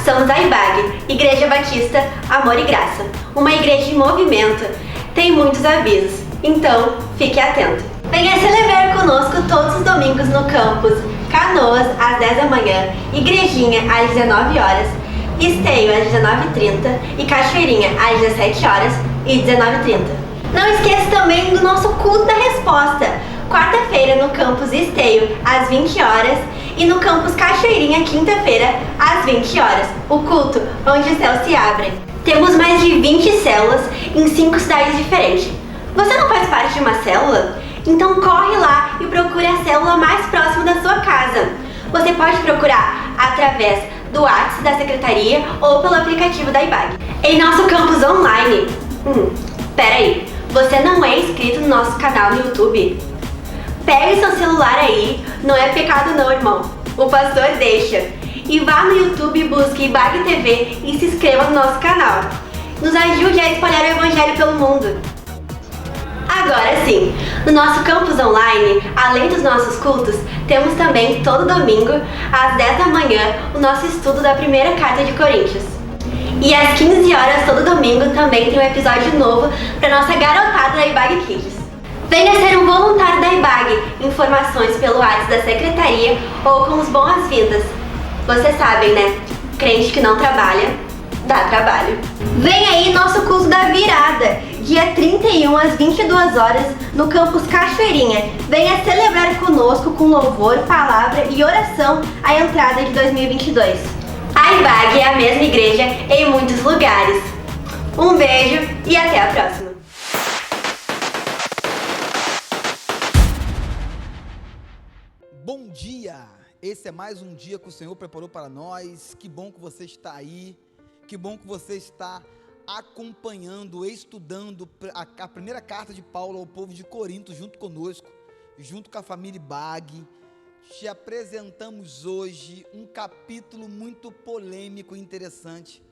somos a IBAG, Igreja Batista Amor e Graça, uma igreja em movimento. Tem muitos avisos, então fique atento. Venha celebrar conosco todos os domingos no campus Canoas, às 10 da manhã, Igrejinha, às 19 horas, Esteio, às 19h30 e Cachoeirinha, às 17 horas e 19h30. Não esqueça também do nosso culto da resposta, quarta-feira no campus Esteio, às 20 horas, e no campus Cachoeirinha, quinta-feira, às 20 horas, o culto onde os céus se abrem. Temos mais de 20 células em 5 cidades diferentes. Você não faz parte de uma célula? Então corre lá e procure a célula mais próxima da sua casa. Você pode procurar através do WhatsApp da secretaria ou pelo aplicativo da IBAG. Em nosso campus online, peraí, você não é inscrito no nosso canal no YouTube? Pegue seu celular aí, não é pecado não, irmão. O pastor deixa. E vá no YouTube e busque IBAG TV e se inscreva no nosso canal. Nos ajude a espalhar o Evangelho pelo mundo. Agora sim, no nosso campus online, além dos nossos cultos, temos também todo domingo, às 10 da manhã, o nosso estudo da primeira carta de Coríntios. E às 15 horas, todo domingo, também tem um episódio novo para nossa garotada da IBAG Kids. Venha ser um voluntário da IBAG, informações pelo WhatsApp da secretaria ou com os boas-vindas. Vocês sabem, né? Crente que não trabalha, dá trabalho. Vem aí nosso culto da virada, dia 31 às 22 horas, no campus Cachoeirinha. Venha celebrar conosco com louvor, palavra e oração a entrada de 2022. A IBAG é a mesma igreja em muitos lugares. Um beijo e até a próxima. Bom dia! Esse é mais um dia que o Senhor preparou para nós. Que bom que você está aí. Que bom que você está acompanhando, estudando a primeira carta de Paulo ao povo de Corinto junto conosco, junto com a família IBAG. Te apresentamos hoje um capítulo muito polêmico e interessante,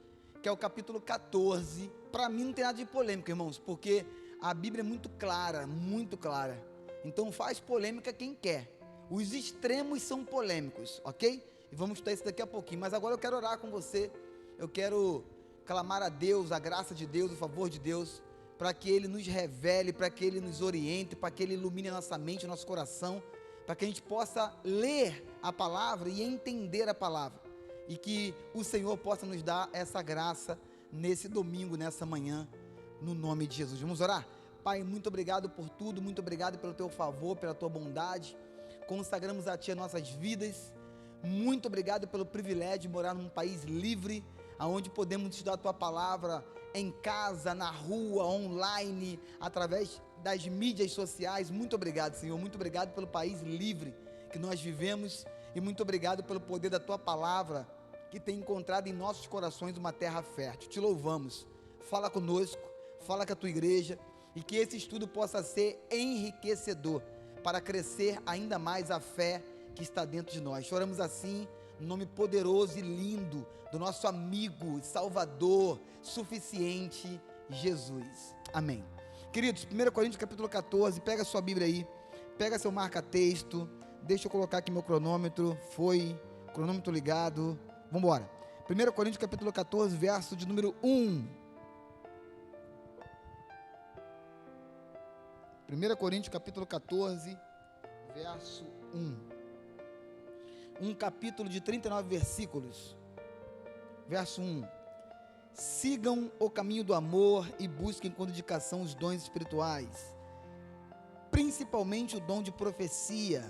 que é o capítulo 14. Para mim não tem nada de polêmico, irmãos, porque a Bíblia é muito clara, muito clara. Então faz polêmica quem quer. Os extremos são polêmicos, ok? E vamos estudar isso daqui a pouquinho, mas agora eu quero orar com você. Eu quero clamar a Deus, a graça de Deus, o favor de Deus, para que Ele nos revele, para que Ele nos oriente, para que Ele ilumine a nossa mente, o nosso coração, para que a gente possa ler a palavra e entender a palavra, e que o Senhor possa nos dar essa graça nesse domingo, nessa manhã, no nome de Jesus. Vamos orar? Pai, muito obrigado por tudo, muito obrigado pelo Teu favor, pela Tua bondade. Consagramos a Ti as nossas vidas. Muito obrigado pelo privilégio de morar num país livre, onde podemos estudar a Tua palavra em casa, na rua, online, através das mídias sociais. Muito obrigado, Senhor, muito obrigado pelo país livre que nós vivemos, e muito obrigado pelo poder da Tua palavra, que tem encontrado em nossos corações uma terra fértil. Te louvamos, fala conosco, fala com a Tua igreja, e que esse estudo possa ser enriquecedor, para crescer ainda mais a fé que está dentro de nós. Choramos assim, no nome poderoso e lindo do nosso amigo, Salvador, suficiente, Jesus. Amém. Queridos, 1 Coríntios capítulo 14, pega a sua Bíblia aí, pega seu marca-texto, deixa eu colocar aqui meu cronômetro, cronômetro ligado, vamos embora. 1 Coríntios capítulo 14, verso de número 1. 1 Coríntios capítulo 14, verso 1. Um capítulo de 39 versículos. Verso 1. Sigam o caminho do amor e busquem com dedicação os dons espirituais, principalmente o dom de profecia,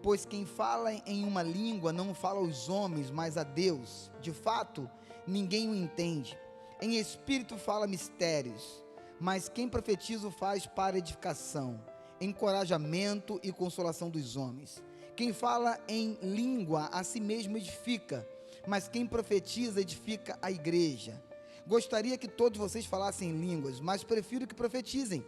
pois quem fala em uma língua não fala aos homens, mas a Deus. De fato, ninguém o entende. Em espírito fala mistérios, mas quem profetiza o faz para edificação, encorajamento e consolação dos homens. Quem fala em língua a si mesmo edifica, mas quem profetiza edifica a igreja. Gostaria que todos vocês falassem em línguas, mas prefiro que profetizem.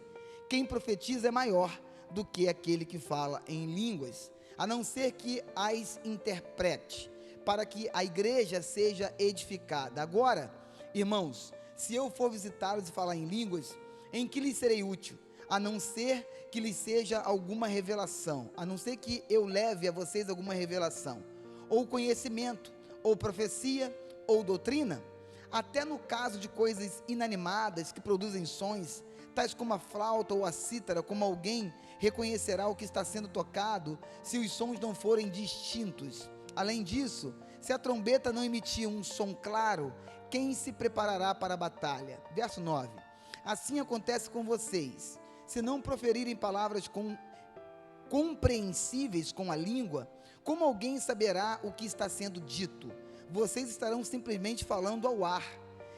Quem profetiza é maior do que aquele que fala em línguas, a não ser que as interprete, para que a igreja seja edificada. Agora, irmãos, se eu for visitá-los e falar em línguas, em que lhes serei útil? A não ser que lhes seja alguma revelação, a não ser que eu leve a vocês alguma revelação, ou conhecimento, ou profecia, ou doutrina? Até no caso de coisas inanimadas que produzem sons, tais como a flauta ou a cítara, como alguém reconhecerá o que está sendo tocado se os sons não forem distintos? Além disso, se a trombeta não emitir um som claro, quem se preparará para a batalha? Verso 9. Assim acontece com vocês, se não proferirem palavras compreensíveis com a língua, como alguém saberá o que está sendo dito? Vocês estarão simplesmente falando ao ar.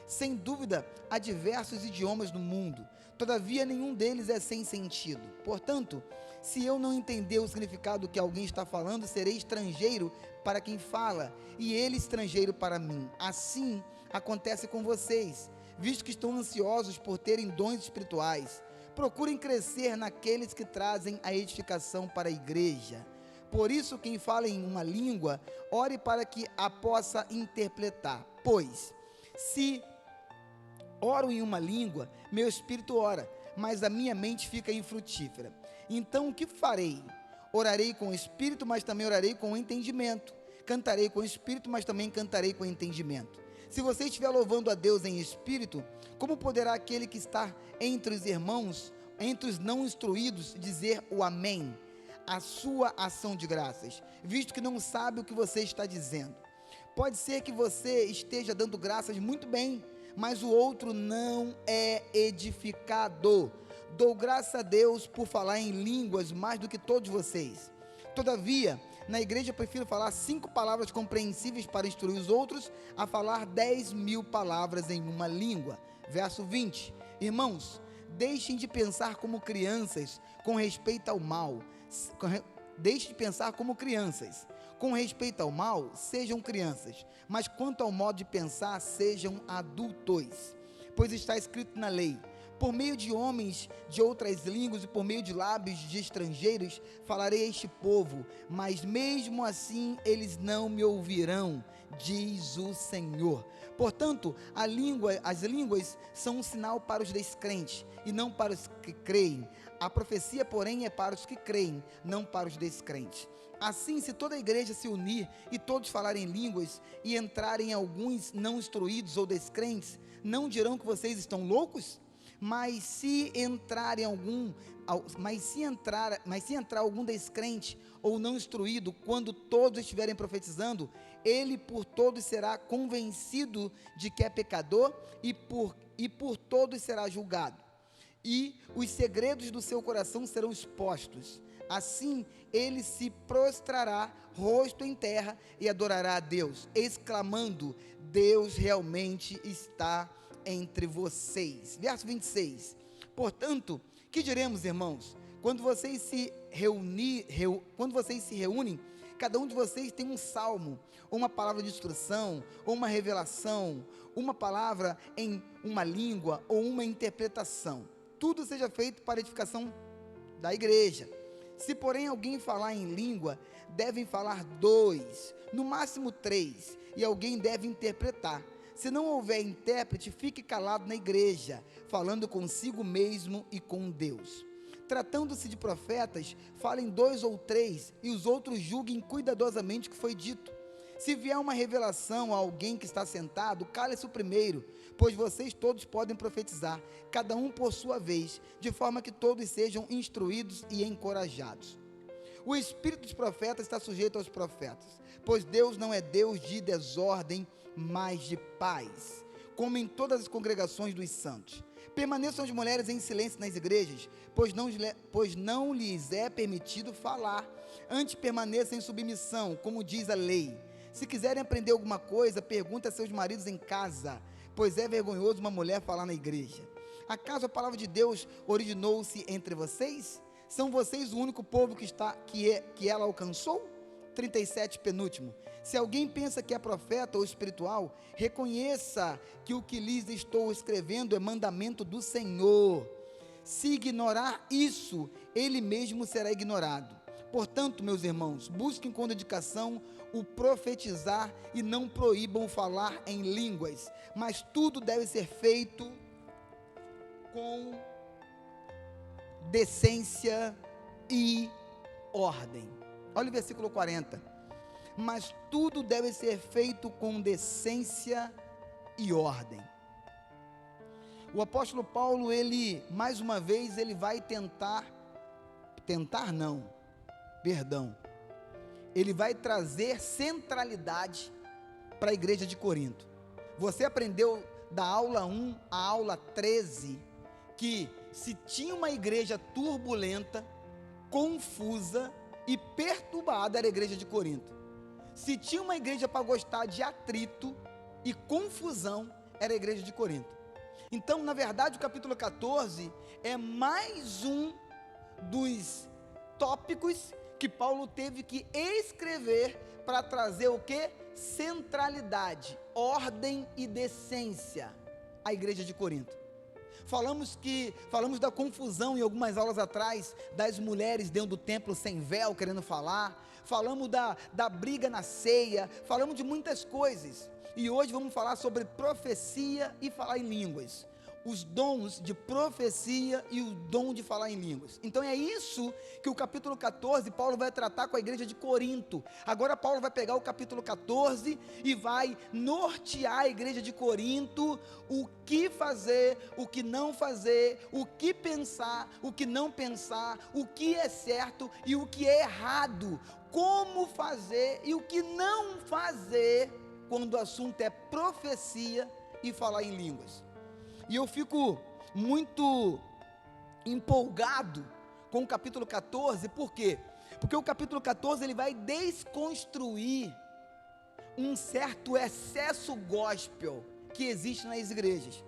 Sem dúvida, há diversos idiomas no mundo, todavia nenhum deles é sem sentido. Portanto, se eu não entender o significado que alguém está falando, serei estrangeiro para quem fala, e ele estrangeiro para mim. Assim acontece com vocês, visto que estão ansiosos por terem dons espirituais. Procurem crescer naqueles que trazem a edificação para a igreja. Por isso, quem fala em uma língua, ore para que a possa interpretar. Pois, se oro em uma língua, meu espírito ora, mas a minha mente fica infrutífera. Então, o que farei? Orarei com o espírito, mas também orarei com o entendimento. Cantarei com o espírito, mas também cantarei com o entendimento. Se você estiver louvando a Deus em espírito, como poderá aquele que está entre os irmãos, entre os não instruídos, dizer o amém? A sua ação de graças, visto que não sabe o que você está dizendo. Pode ser que você esteja dando graças muito bem, mas o outro não é edificado. Dou graças a Deus por falar em línguas mais do que todos vocês. Todavia, na igreja eu prefiro falar 5 palavras compreensíveis para instruir os outros, a falar 10.000 palavras em uma língua. Verso 20. Irmãos, deixem de pensar como crianças com respeito ao mal. Deixe de pensar como crianças. Com respeito ao mal, sejam crianças, mas quanto ao modo de pensar, sejam adultos. Pois está escrito na lei: por meio de homens de outras línguas e por meio de lábios de estrangeiros, falarei a este povo, mas mesmo assim eles não me ouvirão, diz o Senhor. Portanto, as línguas são um sinal para os descrentes e não para os que creem. A profecia, porém, é para os que creem, não para os descrentes. Assim, se toda a igreja se unir e todos falarem línguas e entrarem alguns não instruídos ou descrentes, não dirão que vocês estão loucos? Mas se entrar algum descrente ou não instruído, quando todos estiverem profetizando, ele por todos será convencido de que é pecador e por todos será julgado. E os segredos do seu coração serão expostos. Assim ele se prostrará, rosto em terra, e adorará a Deus, exclamando: Deus realmente está entre vocês. Verso 26. Portanto, que diremos, irmãos? Quando vocês se reúnem, cada um de vocês tem um salmo, ou uma palavra de instrução, ou uma revelação, uma palavra em uma língua, ou uma interpretação. Tudo seja feito para a edificação da igreja. Se, porém, alguém falar em língua, devem falar 2, no máximo 3, e alguém deve interpretar. Se não houver intérprete, fique calado na igreja, falando consigo mesmo e com Deus. Tratando-se de profetas, falem 2 ou 3, e os outros julguem cuidadosamente o que foi dito. Se vier uma revelação a alguém que está sentado, cale-se o primeiro, pois vocês todos podem profetizar, cada um por sua vez, de forma que todos sejam instruídos e encorajados. O espírito dos profetas está sujeito aos profetas, pois Deus não é Deus de desordem, mas de paz, como em todas as congregações dos santos. Permaneçam as mulheres em silêncio nas igrejas, pois não lhes é permitido falar. Antes permaneçam em submissão, como diz a lei. Se quiserem aprender alguma coisa, perguntem a seus maridos em casa, pois é vergonhoso uma mulher falar na igreja. Acaso a palavra de Deus originou-se entre vocês? São vocês o único povo que ela alcançou? 37, penúltimo. Se alguém pensa que é profeta ou espiritual, reconheça que o que lhes estou escrevendo é mandamento do Senhor. Se ignorar isso, ele mesmo será ignorado. Portanto, meus irmãos, busquem com dedicação o profetizar e não proíbam falar em línguas, mas tudo deve ser feito com decência e ordem. Olha o versículo 40. mas tudo deve ser feito com decência e ordem. O apóstolo Paulo, mais uma vez, ele vai ele vai trazer centralidade para a igreja de Corinto. Você aprendeu da aula 1 à aula 13, que se tinha uma igreja turbulenta, confusa e perturbada, era a igreja de Corinto. Se tinha uma igreja para gostar de atrito e confusão, era a igreja de Corinto. Então, na verdade, o capítulo 14 é mais um dos tópicos que Paulo teve que escrever para trazer o que? Centralidade, ordem e decência à igreja de Corinto. Falamos da confusão em algumas aulas atrás, das mulheres dentro do templo sem véu querendo falar, falamos da briga na ceia, falamos de muitas coisas, e hoje vamos falar sobre profecia e falar em línguas, os dons de profecia e o dom de falar em línguas. Então é isso que o capítulo 14, Paulo vai tratar com a igreja de Corinto. Agora Paulo vai pegar o capítulo 14 e vai nortear a igreja de Corinto, o que fazer, o que não fazer, o que pensar, o que não pensar, o que é certo e o que é errado, como fazer e o que não fazer, quando o assunto é profecia e falar em línguas. E eu fico muito empolgado com o capítulo 14, por quê? Porque o capítulo 14 ele vai desconstruir um certo excesso gospel que existe nas igrejas.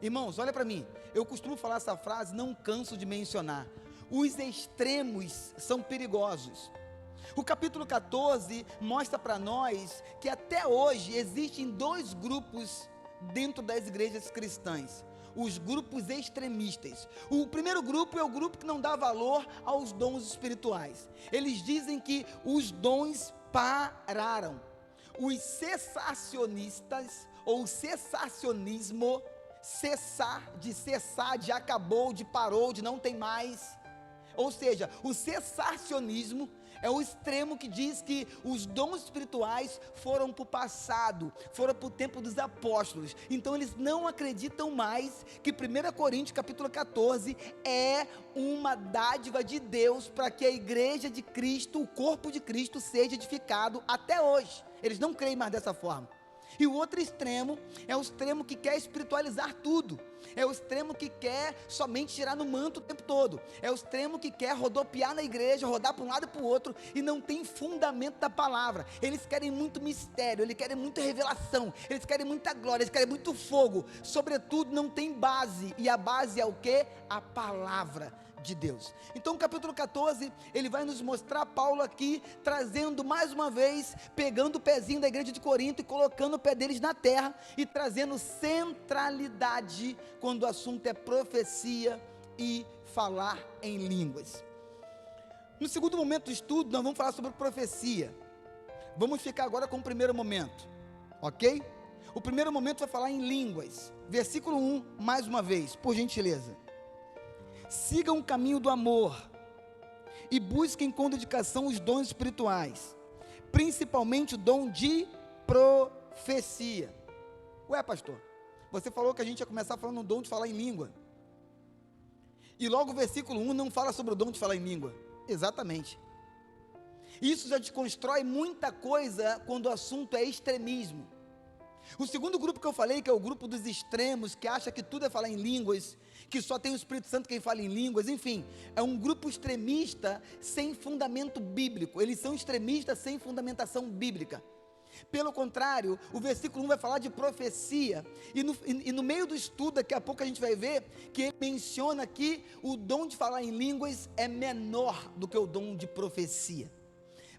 Irmãos, olha para mim, eu costumo falar essa frase, não canso de mencionar, os extremos são perigosos. O capítulo 14 mostra para nós que até hoje existem dois grupos dentro das igrejas cristãs, os grupos extremistas. O primeiro grupo é o grupo que não dá valor aos dons espirituais. Eles dizem que os dons pararam. Os cessacionistas, ou cessacionismo, cessar, de acabou, de parou, de não tem mais. Ou seja, o cessacionismo é o extremo que diz que os dons espirituais foram para o passado, foram para o tempo dos apóstolos. Então eles não acreditam mais que 1 Coríntios capítulo 14 é uma dádiva de Deus para que a igreja de Cristo, o corpo de Cristo, seja edificado até hoje. Eles não creem mais dessa forma. E o outro extremo é o extremo que quer espiritualizar tudo, é o extremo que quer somente tirar no manto o tempo todo, é o extremo que quer rodopiar na igreja, rodar para um lado e para o outro, e não tem fundamento da palavra. Eles querem muito mistério, eles querem muita revelação, eles querem muita glória, eles querem muito fogo, sobretudo não tem base, e a base é o que? A palavra de Deus. Então o capítulo 14, ele vai nos mostrar Paulo aqui, trazendo mais uma vez, pegando o pezinho da igreja de Corinto e colocando o pé deles na terra, e trazendo centralidade, quando o assunto é profecia e falar em línguas. No segundo momento do estudo, nós vamos falar sobre profecia. Vamos ficar agora com o primeiro momento, ok? O primeiro momento vai falar em línguas. Versículo 1, mais uma vez, por gentileza. Sigam o caminho do amor e busquem com dedicação os dons espirituais, principalmente o dom de profecia. Ué, pastor, você falou que a gente ia começar falando no dom de falar em língua, e logo o versículo 1 não fala sobre o dom de falar em língua. Exatamente. Isso já desconstrói muita coisa quando o assunto é extremismo. O segundo grupo que eu falei, que é o grupo dos extremos, que acha que tudo é falar em línguas, que só tem o Espírito Santo quem fala em línguas, enfim, é um grupo extremista sem fundamento bíblico. Eles são extremistas sem fundamentação bíblica. Pelo contrário, o versículo 1 vai falar de profecia, e no meio do estudo, daqui a pouco a gente vai ver, que ele menciona que o dom de falar em línguas é menor do que o dom de profecia.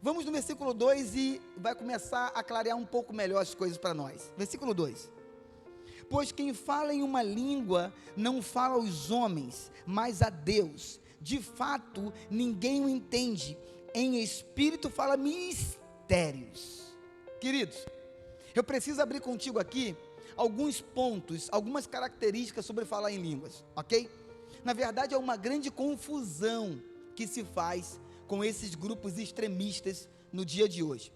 Vamos no versículo 2 e vai começar a clarear um pouco melhor as coisas para nós. Versículo 2. Pois quem fala em uma língua não fala aos homens, mas a Deus. De fato, ninguém o entende. Em espírito fala mistérios. Queridos, eu preciso abrir contigo aqui alguns pontos, algumas características sobre falar em línguas, ok? Na verdade, é uma grande confusão que se faz com esses grupos extremistas no dia de hoje.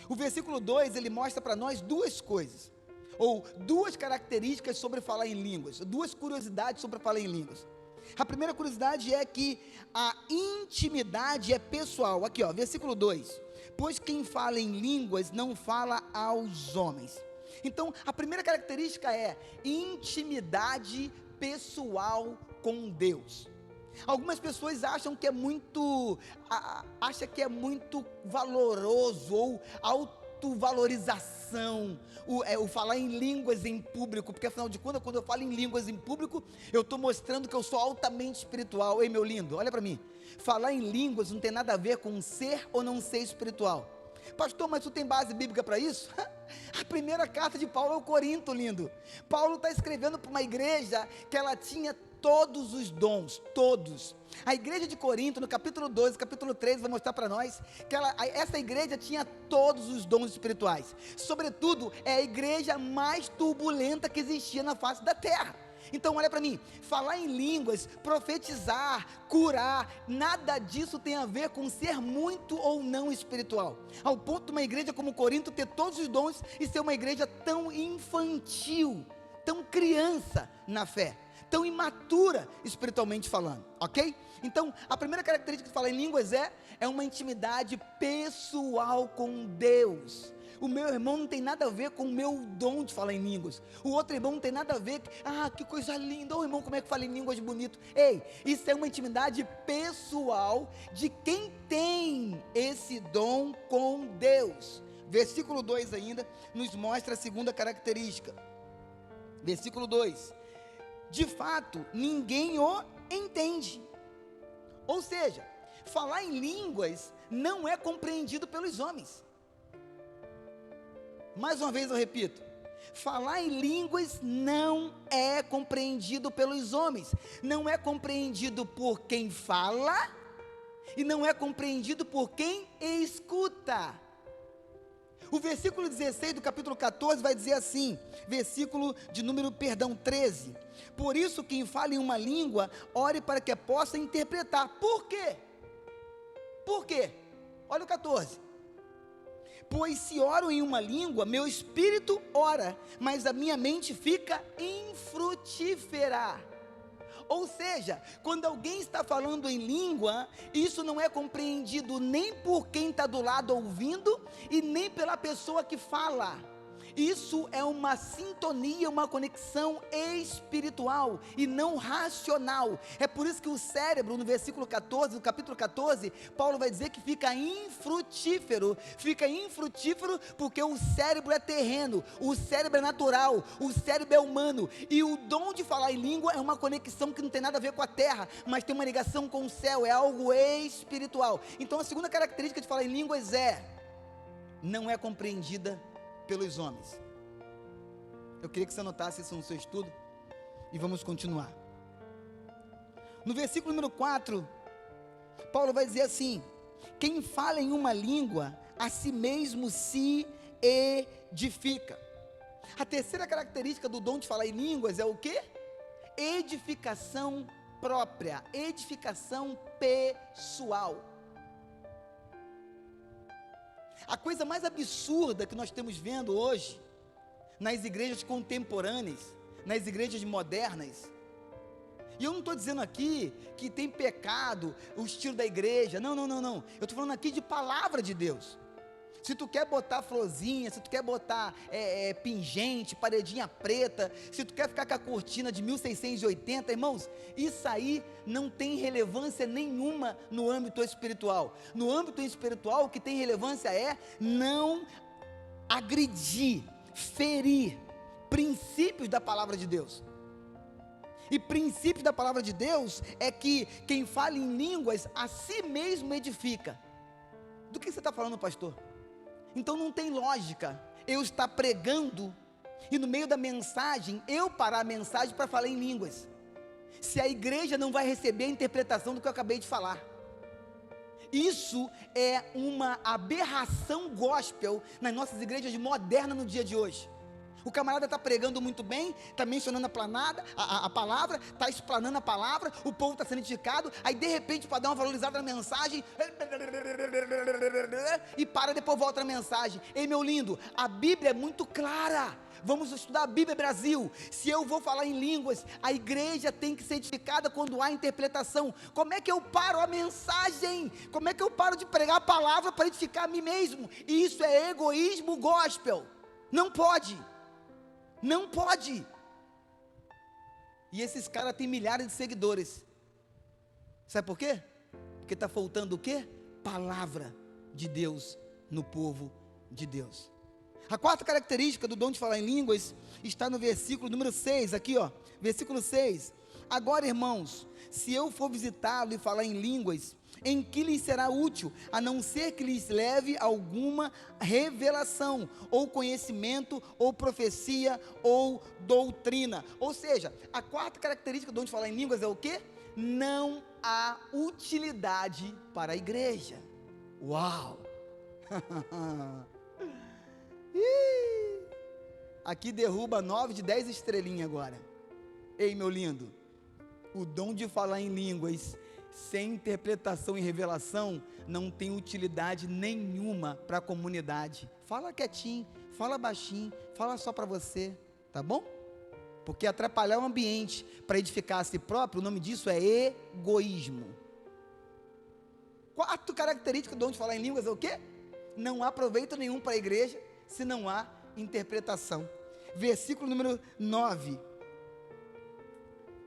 O versículo 2, ele mostra para nós duas coisas, ou duas características sobre falar em línguas, duas curiosidades sobre falar em línguas. A primeira curiosidade é que a intimidade é pessoal. Aqui ó, versículo 2, pois quem fala em línguas não fala aos homens. Então, a primeira característica é intimidade pessoal com Deus. Algumas pessoas acham que é muito valoroso ou autovalorização o falar em línguas em público, porque afinal de contas, quando eu falo em línguas em público, eu estou mostrando que eu sou altamente espiritual. Ei, meu lindo, olha para mim, falar em línguas não tem nada a ver com ser ou não ser espiritual. Pastor, mas tu tem base bíblica para isso? A primeira carta de Paulo ao Corinto, lindo. Paulo está escrevendo para uma igreja que ela tinha todos os dons, todos. A igreja de Corinto, no capítulo 12, capítulo 13, vai mostrar para nós que essa igreja tinha todos os dons espirituais. Sobretudo, é a igreja mais turbulenta que existia na face da terra. Então olha para mim, falar em línguas, profetizar, curar, nada disso tem a ver com ser muito ou não espiritual. Ao ponto de uma igreja como Corinto ter todos os dons e ser uma igreja tão infantil, tão criança na fé, tão imatura espiritualmente falando, ok? Então a primeira característica de falar em línguas é uma intimidade pessoal com Deus. O meu irmão não tem nada a ver com o meu dom de falar em línguas. O outro irmão não tem nada a ver. Que coisa linda. Ô irmão, como é que fala em línguas bonito? Ei, isso é uma intimidade pessoal de quem tem esse dom com Deus. Versículo 2 ainda nos mostra a segunda característica. Versículo 2. De fato, ninguém o entende. Ou seja, falar em línguas não é compreendido pelos homens. Mais uma vez eu repito, falar em línguas não é compreendido pelos homens, não é compreendido por quem fala e não é compreendido por quem escuta. O versículo 16 do capítulo 14 vai dizer assim, versículo de número 13, por isso quem fala em uma língua, ore para que possa interpretar. Por quê? Por quê? Olha o 14. Pois se oro em uma língua, meu espírito ora, mas a minha mente fica infrutífera. Ou seja, quando alguém está falando em língua, isso não é compreendido nem por quem está do lado ouvindo e nem pela pessoa que fala. Isso é uma sintonia, uma conexão espiritual e não racional. É por isso que o cérebro, no versículo 14, no capítulo 14, Paulo vai dizer que fica infrutífero. Fica infrutífero porque o cérebro é terreno, o cérebro é natural, o cérebro é humano. E o dom de falar em língua é uma conexão que não tem nada a ver com a terra, mas tem uma ligação com o céu, é algo espiritual. Então a segunda característica de falar em línguas não é compreendida pelos homens. Eu queria que você anotasse isso no seu estudo e vamos continuar. No versículo número 4, Paulo vai dizer assim: quem fala em uma língua, a si mesmo se edifica. A terceira característica do dom de falar em línguas é o quê? Edificação própria, edificação pessoal. A coisa mais absurda que nós estamos vendo hoje, nas igrejas contemporâneas, nas igrejas modernas, e eu não estou dizendo aqui que tem pecado o estilo da igreja, não, eu estou falando aqui de palavra de Deus. Se tu quer botar florzinha, se tu quer botar pingente, paredinha preta, se tu quer ficar com a cortina de 1680, irmãos, isso aí não tem relevância nenhuma no âmbito espiritual. No âmbito espiritual, o que tem relevância é não agredir, ferir princípios da palavra de Deus. E princípios da palavra de Deus é que quem fala em línguas a si mesmo edifica. Do que você está falando, pastor? Então não tem lógica eu estar pregando e no meio da mensagem eu parar a mensagem para falar em línguas, se a igreja não vai receber a interpretação do que eu acabei de falar. Isso é uma aberração gospel nas nossas igrejas modernas no dia de hoje. O camarada está pregando muito bem, está mencionando a palavra, está explanando a palavra, o povo está sendo edificado, aí de repente, para dar uma valorizada na mensagem, e para, depois volta a mensagem. Ei, meu lindo, a Bíblia é muito clara. Vamos estudar a Bíblia, Brasil. Se eu vou falar em línguas, a igreja tem que ser edificada quando há interpretação. Como é que eu paro a mensagem? Como é que eu paro de pregar a palavra para edificar a mim mesmo? E isso é egoísmo gospel. Não pode. Não pode. E esses caras têm milhares de seguidores. Sabe por quê? Porque está faltando o quê? Palavra de Deus no povo de Deus. A quarta característica do dom de falar em línguas está no versículo número 6, aqui ó, versículo 6. Agora, irmãos, se eu for visitá-lo e falar em línguas, em que lhes será útil, a não ser que lhes leve alguma revelação, ou conhecimento, ou profecia, ou doutrina? Ou seja, a quarta característica do dom de falar em línguas é o quê? Não há utilidade para a igreja. Uau! Aqui derruba 9 de 10 estrelinhas agora. Ei, meu lindo, o dom de falar em línguas sem interpretação e revelação não tem utilidade nenhuma para a comunidade. Fala quietinho, fala baixinho, fala só para você, tá bom? Porque atrapalhar o ambiente para edificar a si próprio, o nome disso é egoísmo. Quarta característica do dom de falar em línguas é o quê? Não há proveito nenhum para a igreja se não há interpretação. Versículo número 9.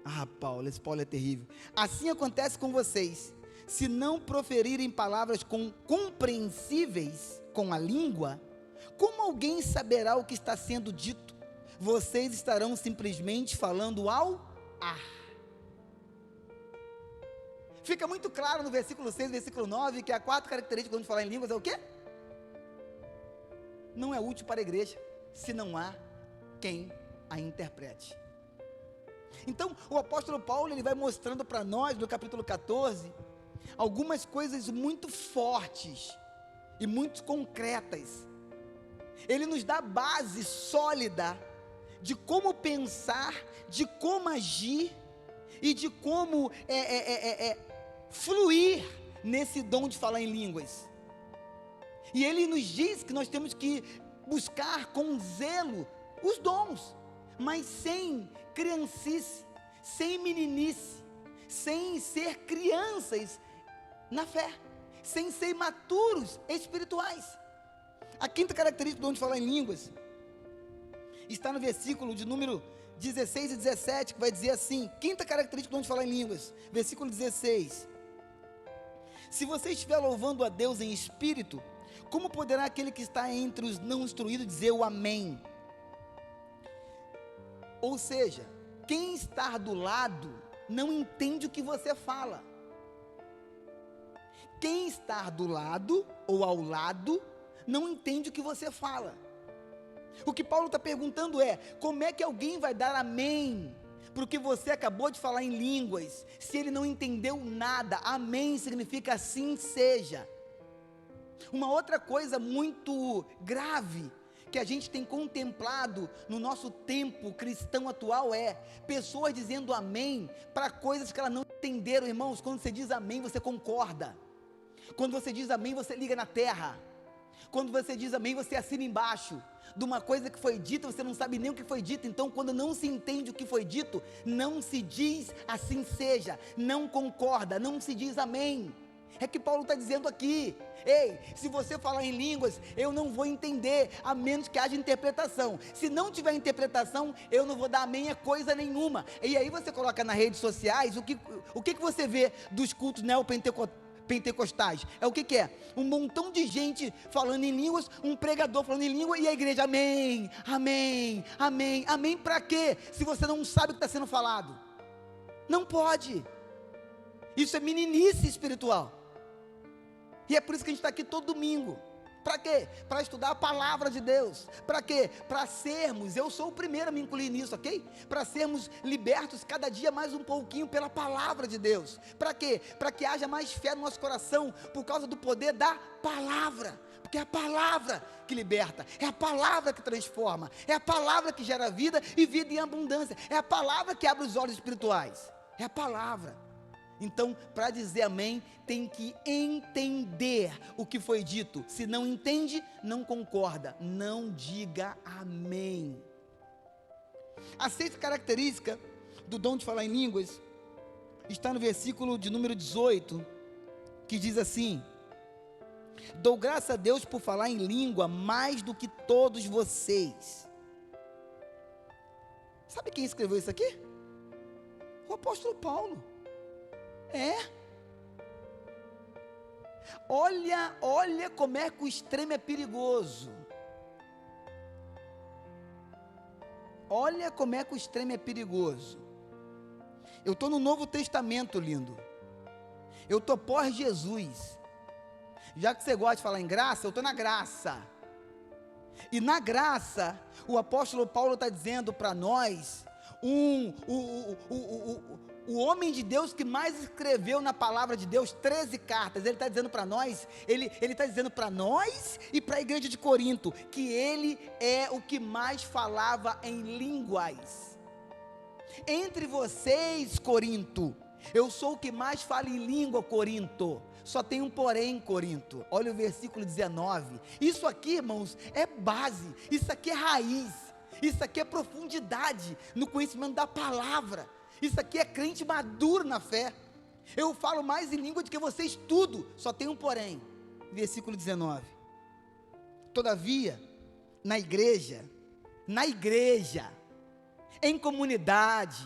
Ah, Paulo, esse Paulo é terrível. Assim acontece com vocês, se não proferirem palavras compreensíveis com a língua, como alguém saberá o que está sendo dito? Vocês estarão simplesmente falando ao ar. Fica muito claro no versículo 6, versículo 9, que a quarta característica quando falar em línguas é o quê? Não é útil para a igreja, se não há quem a interprete. Então, o apóstolo Paulo, ele vai mostrando para nós, no capítulo 14, algumas coisas muito fortes e muito concretas. Ele nos dá base sólida de como pensar, de como agir e de como fluir nesse dom de falar em línguas. E ele nos diz que nós temos que buscar com zelo os dons, mas sem criancice, sem meninice, sem ser crianças na fé, sem ser maturos espirituais. A quinta característica do dom de falar em línguas está no versículo de número 16 e 17, que vai dizer assim, quinta característica do dom de falar em línguas, versículo 16. Se você estiver louvando a Deus em espírito, como poderá aquele que está entre os não instruídos dizer o amém? Ou seja, quem está do lado não entende o que você fala. Quem está do lado ou ao lado não entende o que você fala. O que Paulo está perguntando é, como é que alguém vai dar amém para o que você acabou de falar em línguas, se ele não entendeu nada? Amém significa assim seja. Uma outra coisa muito grave que a gente tem contemplado no nosso tempo cristão atual é pessoas dizendo amém para coisas que elas não entenderam. Irmãos, quando você diz amém, você concorda. Quando você diz amém, você liga na terra. Quando você diz amém, você assina embaixo de uma coisa que foi dita, você não sabe nem o que foi dito. Então, quando não se entende o que foi dito, não se diz assim seja, não concorda, não se diz amém. É que Paulo está dizendo aqui, ei, se você falar em línguas, eu não vou entender, a menos que haja interpretação. Se não tiver interpretação, eu não vou dar amém a coisa nenhuma. E aí você coloca nas redes sociais, o que você vê dos cultos neopentecostais? É o que é? Um montão de gente falando em línguas, um pregador falando em língua e a igreja, amém, amém, amém, amém para quê? Se você não sabe o que está sendo falado. Não pode. Isso é meninice espiritual. E é por isso que a gente está aqui todo domingo. Para quê? Para estudar a palavra de Deus. Para quê? Para sermos, eu sou o primeiro a me incluir nisso, ok? Para sermos libertos cada dia mais um pouquinho pela palavra de Deus. Para quê? Para que haja mais fé no nosso coração por causa do poder da palavra. Porque a palavra que liberta, é a palavra que transforma, é a palavra que gera vida e vida em abundância, é a palavra que abre os olhos espirituais, é a palavra. Então, para dizer amém, tem que entender o que foi dito. Se não entende, não concorda, não diga amém. A sexta característica do dom de falar em línguas está no versículo de número 18, que diz assim: dou graças a Deus por falar em língua mais do que todos vocês. Sabe quem escreveu isso aqui? O apóstolo Paulo. Olha como é que o extremo é perigoso. Olha como é que o extremo é perigoso. Eu estou no Novo Testamento, lindo. Eu estou pós-Jesus. Já que você gosta de falar em graça, eu estou na graça. E na graça, o apóstolo Paulo está dizendo para nós, o homem de Deus que mais escreveu na palavra de Deus, 13 cartas, ele está dizendo para nós, ele está dizendo para nós e para a igreja de Corinto, que ele é o que mais falava em línguas. Entre vocês, Corinto, eu sou o que mais fala em língua, Corinto. Só tem um porém, Corinto. Olha o versículo 19. Isso aqui, irmãos, é base, isso aqui é raiz, isso aqui é profundidade no conhecimento da palavra. Isso aqui é crente maduro na fé. Eu falo mais em língua do que vocês tudo. Só tem um porém. Versículo 19. Todavia, na igreja, em comunidade,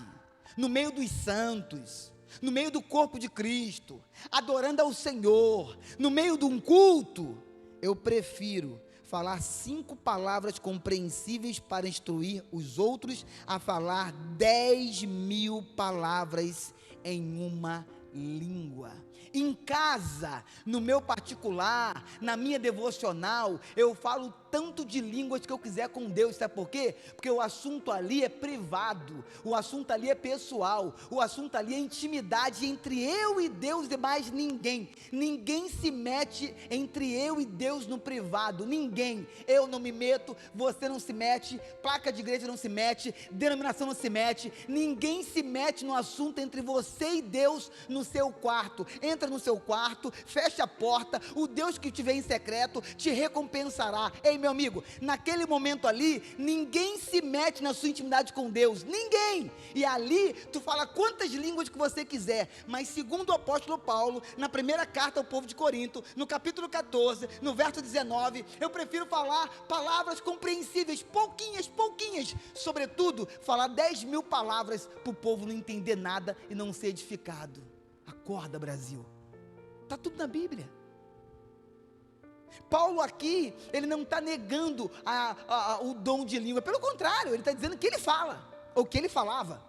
no meio dos santos, no meio do corpo de Cristo, adorando ao Senhor, no meio de um culto, eu prefiro falar 5 palavras compreensíveis para instruir os outros a falar 10.000 palavras em uma língua. Em casa, no meu particular, na minha devocional, eu falo tanto de línguas que eu quiser com Deus. Sabe por quê? Porque o assunto ali é privado, o assunto ali é pessoal, o assunto ali é intimidade entre eu e Deus e mais ninguém. Ninguém se mete entre eu e Deus no privado, ninguém. Eu não me meto, você não se mete, placa de igreja não se mete, denominação não se mete, ninguém se mete no assunto entre você e Deus no seu quarto. Entra no seu quarto, fecha a porta, o Deus que te vê em secreto te recompensará. Ei, meu amigo, naquele momento ali, ninguém se mete na sua intimidade com Deus, ninguém. E ali, tu fala quantas línguas que você quiser, mas segundo o apóstolo Paulo, na primeira carta ao povo de Corinto, no capítulo 14, no verso 19, eu prefiro falar palavras compreensíveis, pouquinhas, sobretudo, falar 10.000 palavras, para o povo não entender nada e não ser edificado. Acorda, Brasil, está tudo na Bíblia. Paulo aqui, ele não está negando o dom de língua, pelo contrário, ele está dizendo que ele fala, ou que ele falava.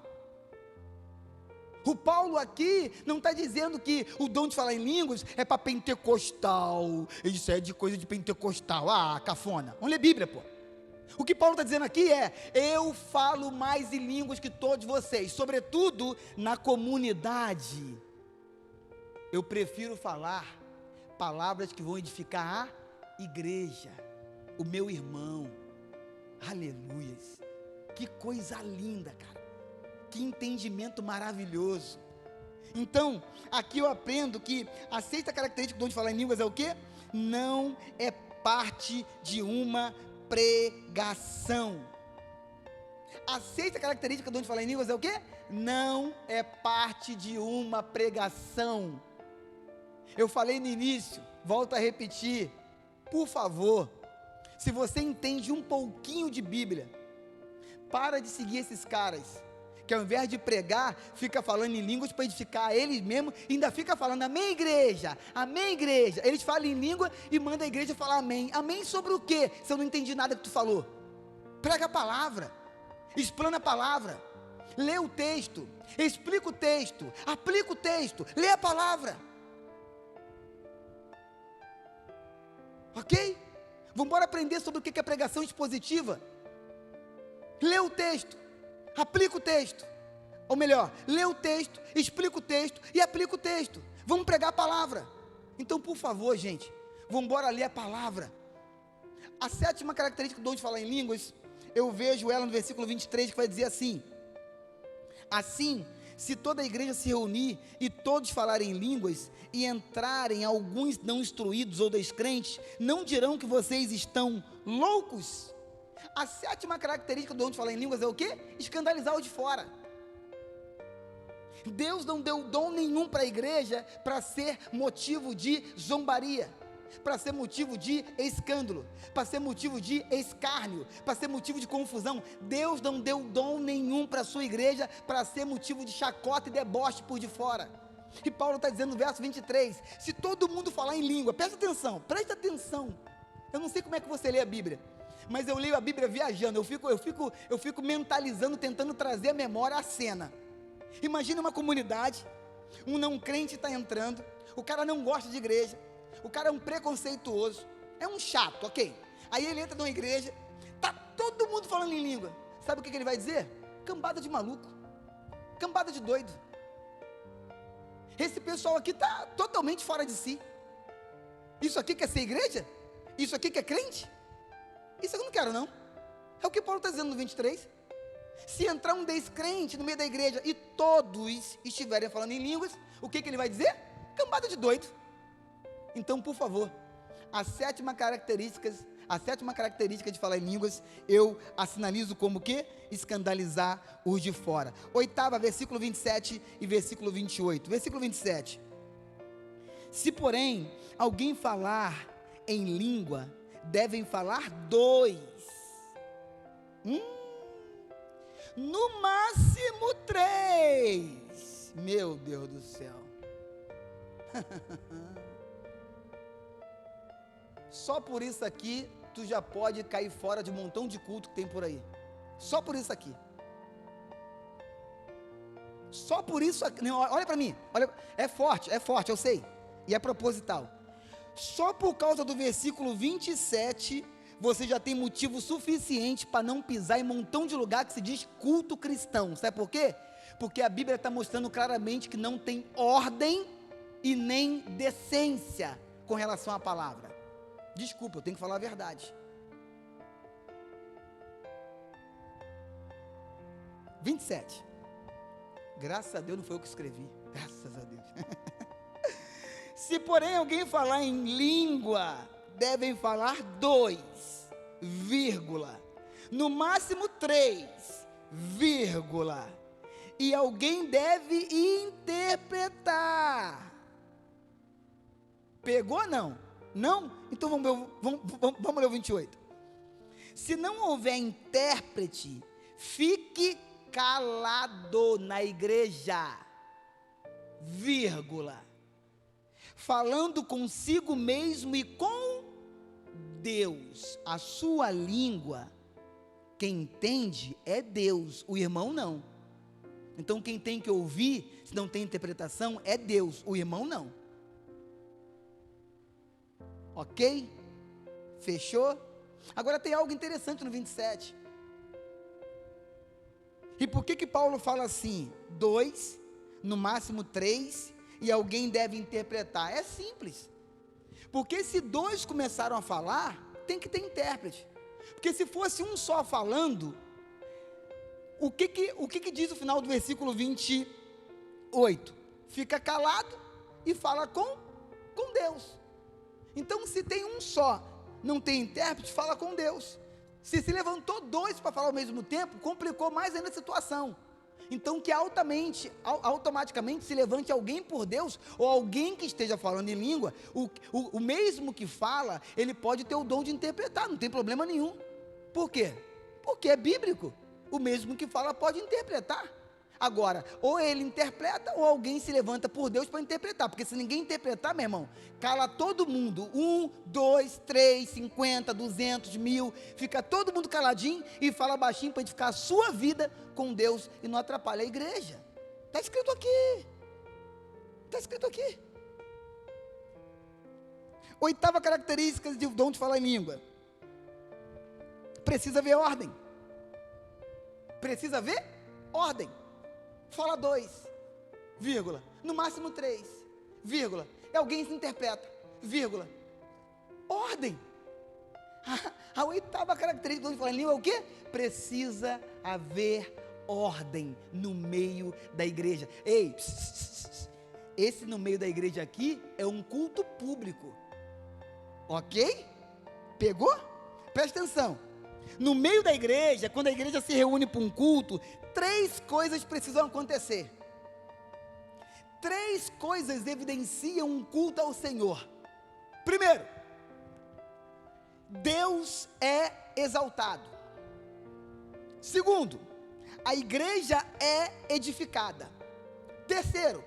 O Paulo aqui não está dizendo que o dom de falar em línguas é para pentecostal, isso é de coisa de pentecostal, cafona. Vamos ler Bíblia, pô. O que Paulo está dizendo aqui é: eu falo mais em línguas que todos vocês, sobretudo na comunidade. Eu prefiro falar palavras que vão edificar a igreja, o meu irmão. Aleluias, que coisa linda, cara, que entendimento maravilhoso. Então, aqui eu aprendo que a sexta característica do dom de falar em línguas é o quê? Não é parte de uma pregação. A sexta característica do dom de falar em línguas é o quê? Não é parte de uma pregação. Eu falei no início, volto a repetir, por favor, se você entende um pouquinho de Bíblia, para de seguir esses caras, que ao invés de pregar, fica falando em línguas para edificar eles mesmos, e ainda fica falando amém igreja, eles falam em língua e mandam a igreja falar amém sobre o quê? Se eu não entendi nada que tu falou, prega a palavra, explana a palavra, lê o texto, explica o texto, aplica o texto, lê a palavra. Ok? Vamos embora aprender sobre o que é pregação expositiva. Lê o texto, aplica o texto, ou melhor, lê o texto, explica o texto e aplica o texto. Vamos pregar a palavra. Então, por favor, gente, vamos embora ler a palavra. A sétima característica do dom de falar em línguas, eu vejo ela no versículo 23, que vai dizer assim: assim, se toda a igreja se reunir e todos falarem em línguas e entrarem alguns não instruídos ou descrentes, não dirão que vocês estão loucos? A sétima característica do dom de falar em línguas é o quê? Escandalizar o de fora. Deus não deu dom nenhum para a igreja para ser motivo de zombaria, para ser motivo de escândalo, para ser motivo de escárnio, para ser motivo de confusão. Deus não deu dom nenhum para a sua igreja para ser motivo de chacota e deboche por de fora. E Paulo está dizendo no verso 23, se todo mundo falar em língua, presta atenção, eu não sei como é que você lê a Bíblia, mas eu leio a Bíblia viajando, eu fico mentalizando, tentando trazer à memória a cena. Imagina uma comunidade, um não crente está entrando, o cara não gosta de igreja, o cara é um preconceituoso, é um chato, ok? Aí ele entra numa igreja, tá todo mundo falando em língua, sabe o que ele vai dizer? Cambada de maluco, cambada de doido. Esse pessoal aqui está totalmente fora de si. Isso aqui quer ser igreja? Isso aqui quer crente? Isso eu não quero não. É o que Paulo está dizendo no 23. Se entrar um descrente no meio da igreja e todos estiverem falando em línguas, o que ele vai dizer? Cambada de doido. Então, por favor, a sétima característica de falar em línguas, eu a sinalizo como que? Escandalizar os de fora. Oitava, versículo 27 e versículo 28. Versículo 27. Se, porém, alguém falar em língua, devem falar dois. No máximo 3. Meu Deus do céu. Só por isso aqui, tu já pode cair fora de um montão de culto que tem por aí. Só por isso aqui. Só por isso aqui. Não, olha para mim. Olha, é forte, eu sei. E é proposital. Só por causa do versículo 27, você já tem motivo suficiente para não pisar em um montão de lugar que se diz culto cristão. Sabe por quê? Porque a Bíblia está mostrando claramente que não tem ordem e nem decência com relação à palavra. Desculpa, eu tenho que falar a verdade. 27. Graças a Deus não foi eu que escrevi. Graças a Deus. Se porém alguém falar em língua, devem falar 2, vírgula, no máximo 3, vírgula, e alguém deve interpretar. Pegou não? Não? Então vamos ler o 28. Se não houver intérprete, fique calado na igreja, vírgula, falando consigo mesmo e com Deus. A sua língua, quem entende é Deus, o irmão não. Então quem tem que ouvir, se não tem interpretação, é Deus, o irmão não. Ok? Fechou? Agora tem algo interessante no 27. E por que Paulo fala assim? 2, no máximo 3, e alguém deve interpretar? É simples. Porque se 2 começaram a falar, tem que ter intérprete. Porque se fosse um só falando, o que diz o final do versículo 28? Fica calado e fala com Deus. Então, se tem um só, não tem intérprete, fala com Deus. Se levantou 2 para falar ao mesmo tempo, complicou mais ainda a situação. Então, que automaticamente se levante alguém por Deus, ou alguém que esteja falando em língua, o mesmo que fala, ele pode ter o dom de interpretar, não tem problema nenhum. Por quê? Porque é bíblico. O mesmo que fala pode interpretar. Agora, ou ele interpreta, ou alguém se levanta por Deus para interpretar, porque se ninguém interpretar, meu irmão, cala todo mundo, 1, 2, 3, 50, 200, 1000, fica todo mundo caladinho e fala baixinho para edificar a sua vida com Deus e não atrapalha a igreja. Está escrito aqui. Está escrito aqui. Oitava característica de dom de falar em língua. Precisa ver ordem. Precisa ver ordem. Fala 2, vírgula, no máximo 3, vírgula, e alguém se interpreta, vírgula, ordem. A oitava característica do dom de falar em língua é o quê? Precisa haver ordem no meio da igreja. Ei, esse no meio da igreja aqui é um culto público, ok? Pegou? Presta atenção. No meio da igreja, quando a igreja se reúne para um culto, 3 coisas precisam acontecer. 3 coisas evidenciam um culto ao Senhor. Primeiro, Deus é exaltado. Segundo, a igreja é edificada. Terceiro,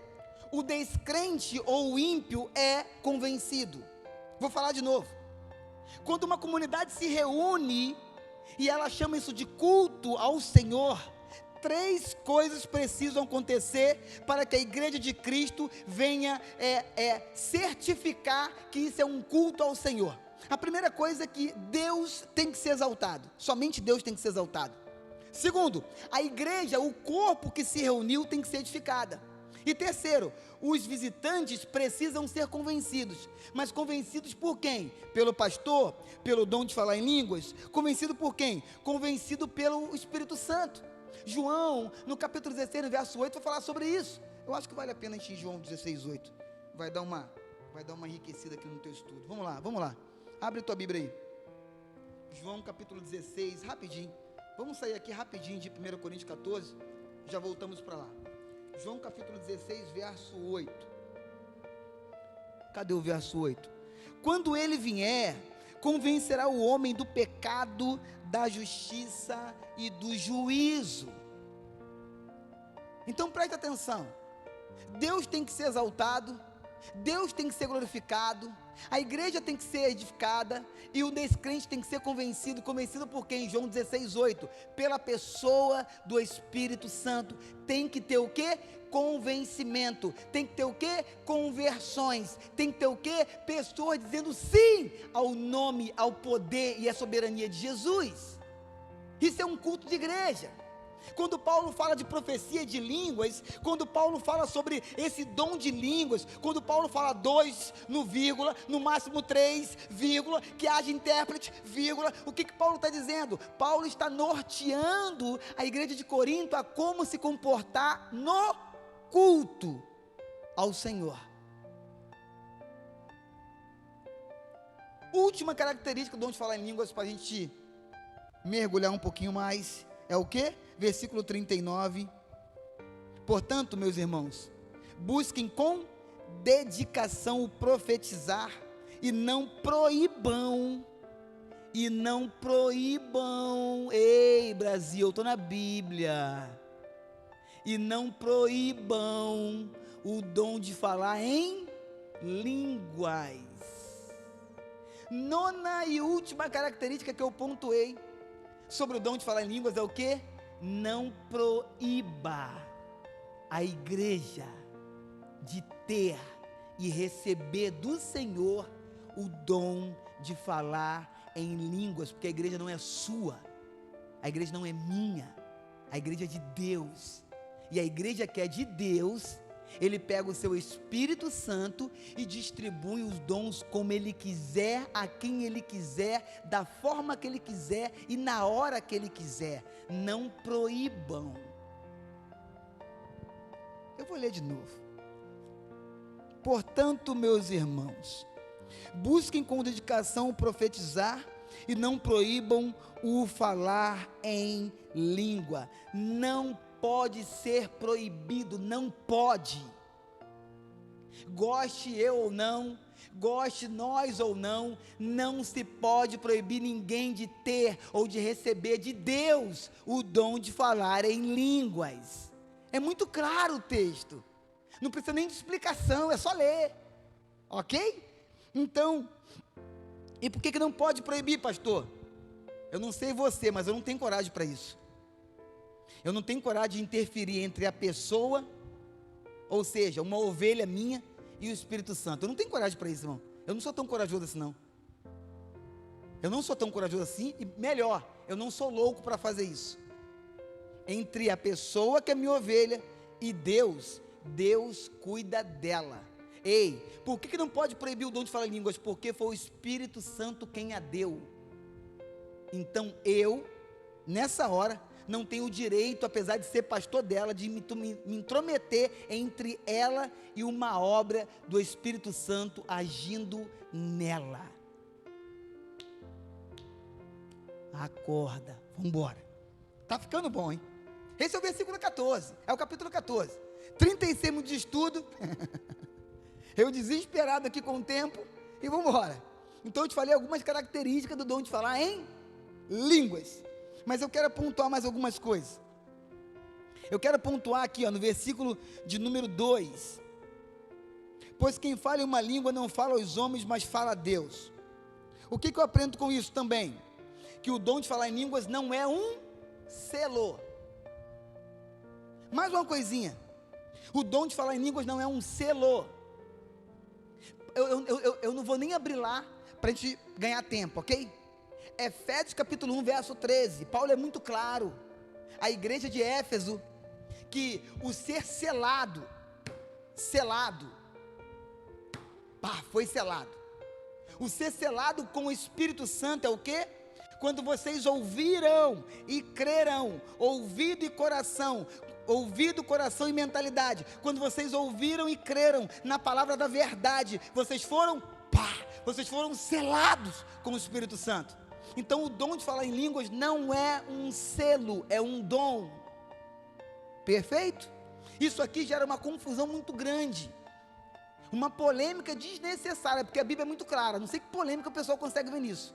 o descrente ou o ímpio é convencido. Vou falar de novo. Quando uma comunidade se reúne e ela chama isso de culto ao Senhor, 3 coisas precisam acontecer para que a igreja de Cristo venha certificar que isso é um culto ao Senhor. A primeira coisa é que Deus tem que ser exaltado, somente Deus tem que ser exaltado. Segundo, a igreja, o corpo que se reuniu tem que ser edificada. E terceiro, os visitantes precisam ser convencidos. Mas convencidos por quem? Pelo pastor? Pelo dom de falar em línguas? Convencido por quem? Convencido pelo Espírito Santo. João, no capítulo 16, no verso 8, vai falar sobre isso. Eu acho que vale a pena a gente ir em João 16, 8. Vai dar uma enriquecida aqui no teu estudo. Vamos lá. Abre tua Bíblia aí. João capítulo 16, rapidinho. Vamos sair aqui rapidinho de 1 Coríntios 14. Já voltamos para lá. João capítulo 16, verso 8. Cadê o verso 8? Quando ele vier, convencerá o homem do pecado, da justiça e do juízo. Então presta atenção. Deus tem que ser exaltado, Deus tem que ser glorificado, a igreja tem que ser edificada e o descrente tem que ser convencido. Convencido por quem? João 16, 8. Pela pessoa do Espírito Santo. Tem que ter o quê? Convencimento. Tem que ter o quê? Conversões. Tem que ter o quê? Pessoas dizendo sim ao nome, ao poder e à soberania de Jesus. Isso é um culto de igreja. Quando Paulo fala de profecia de línguas, quando Paulo fala sobre esse dom de línguas, quando Paulo fala 2 no vírgula, no máximo 3, vírgula, que haja intérprete, vírgula, o que Paulo está dizendo? Paulo está norteando a igreja de Corinto a como se comportar no culto ao Senhor. Última característica do dom de falar em línguas, para a gente mergulhar um pouquinho mais, é o que? Versículo 39. Portanto, meus irmãos, busquem com dedicação o profetizar e não proíbam. Ei, Brasil, eu estou na Bíblia. E não proíbam o dom de falar em línguas. Nona e última característica que eu pontuei sobre o dom de falar em línguas é o que? Não proíba a igreja de ter e receber do Senhor o dom de falar em línguas, porque a igreja não é sua, a igreja não é minha, a igreja é de Deus, e a igreja que é de Deus, Ele pega o seu Espírito Santo e distribui os dons como Ele quiser, a quem Ele quiser, da forma que Ele quiser e na hora que Ele quiser. Não proíbam. Eu vou ler de novo. Portanto, meus irmãos, busquem com dedicação o profetizar e não proíbam o falar em língua. Não pode ser proibido, não pode. Goste eu ou não, goste nós ou não, não se pode proibir ninguém de ter ou de receber de Deus o dom de falar em línguas. É muito claro o texto, não precisa nem de explicação, é só ler, ok? Então, e por que não pode proibir, pastor? Eu não sei você, mas eu não tenho coragem para isso. Eu não tenho coragem de interferir entre a pessoa, ou seja, uma ovelha minha e o Espírito Santo. Eu não tenho coragem para isso, irmão. Eu não sou tão corajoso assim, não. Eu não sou tão corajoso assim, e melhor, eu não sou louco para fazer isso. Entre a pessoa que é minha ovelha e Deus, Deus cuida dela. Ei, por que não pode proibir o dom de falar línguas? Porque foi o Espírito Santo quem a deu. Então eu, nessa hora, não tenho o direito, apesar de ser pastor dela, de me intrometer entre ela e uma obra do Espírito Santo agindo nela. Acorda, vamos embora. Está ficando bom, hein? Esse é o versículo 14, é o capítulo 14. 36 minutos de estudo. Eu desesperado aqui com o tempo. E vamos embora. Então eu te falei algumas características do dom de falar em línguas. Mas eu quero pontuar mais algumas coisas. Eu quero pontuar aqui, no versículo de número 2. Pois quem fala em uma língua não fala aos homens, mas fala a Deus. O que eu aprendo com isso também? Que o dom de falar em línguas não é um selo. Mais uma coisinha. O dom de falar em línguas não é um selo. Eu não vou nem abrir lá para a gente ganhar tempo, ok? Efésios capítulo 1, verso 13. Paulo é muito claro. A igreja de Éfeso, que o ser selado, foi selado. O ser selado com o Espírito Santo é o quê? Quando vocês ouviram e creram, ouvido, coração e mentalidade. Quando vocês ouviram e creram na palavra da verdade, vocês foram selados com o Espírito Santo. Então o dom de falar em línguas não é um selo, é um dom. Perfeito? Isso aqui gera uma confusão muito grande, uma polêmica desnecessária, porque a Bíblia é muito clara. Não sei que polêmica o pessoal consegue ver nisso.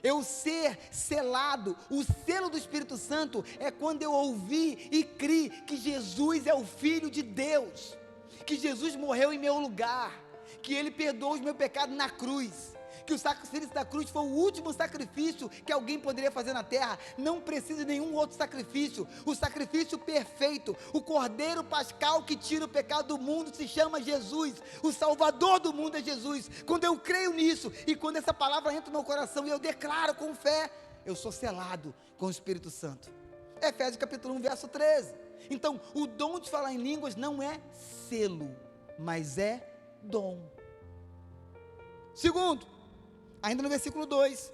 Eu ser selado, o selo do Espírito Santo é quando eu ouvi e criei que Jesus é o Filho de Deus, que Jesus morreu em meu lugar, que Ele perdoou os meus pecados na cruz, que o sacrifício da cruz foi o último sacrifício que alguém poderia fazer na terra. Não precisa de nenhum outro sacrifício. O sacrifício perfeito, o Cordeiro Pascal que tira o pecado do mundo se chama Jesus. O Salvador do mundo é Jesus. Quando eu creio nisso e quando essa palavra entra no meu coração e eu declaro com fé, eu sou selado com o Espírito Santo. Efésios capítulo 1, verso 13. Então, o dom de falar em línguas não é selo, mas é dom. Segundo, ainda no versículo 2,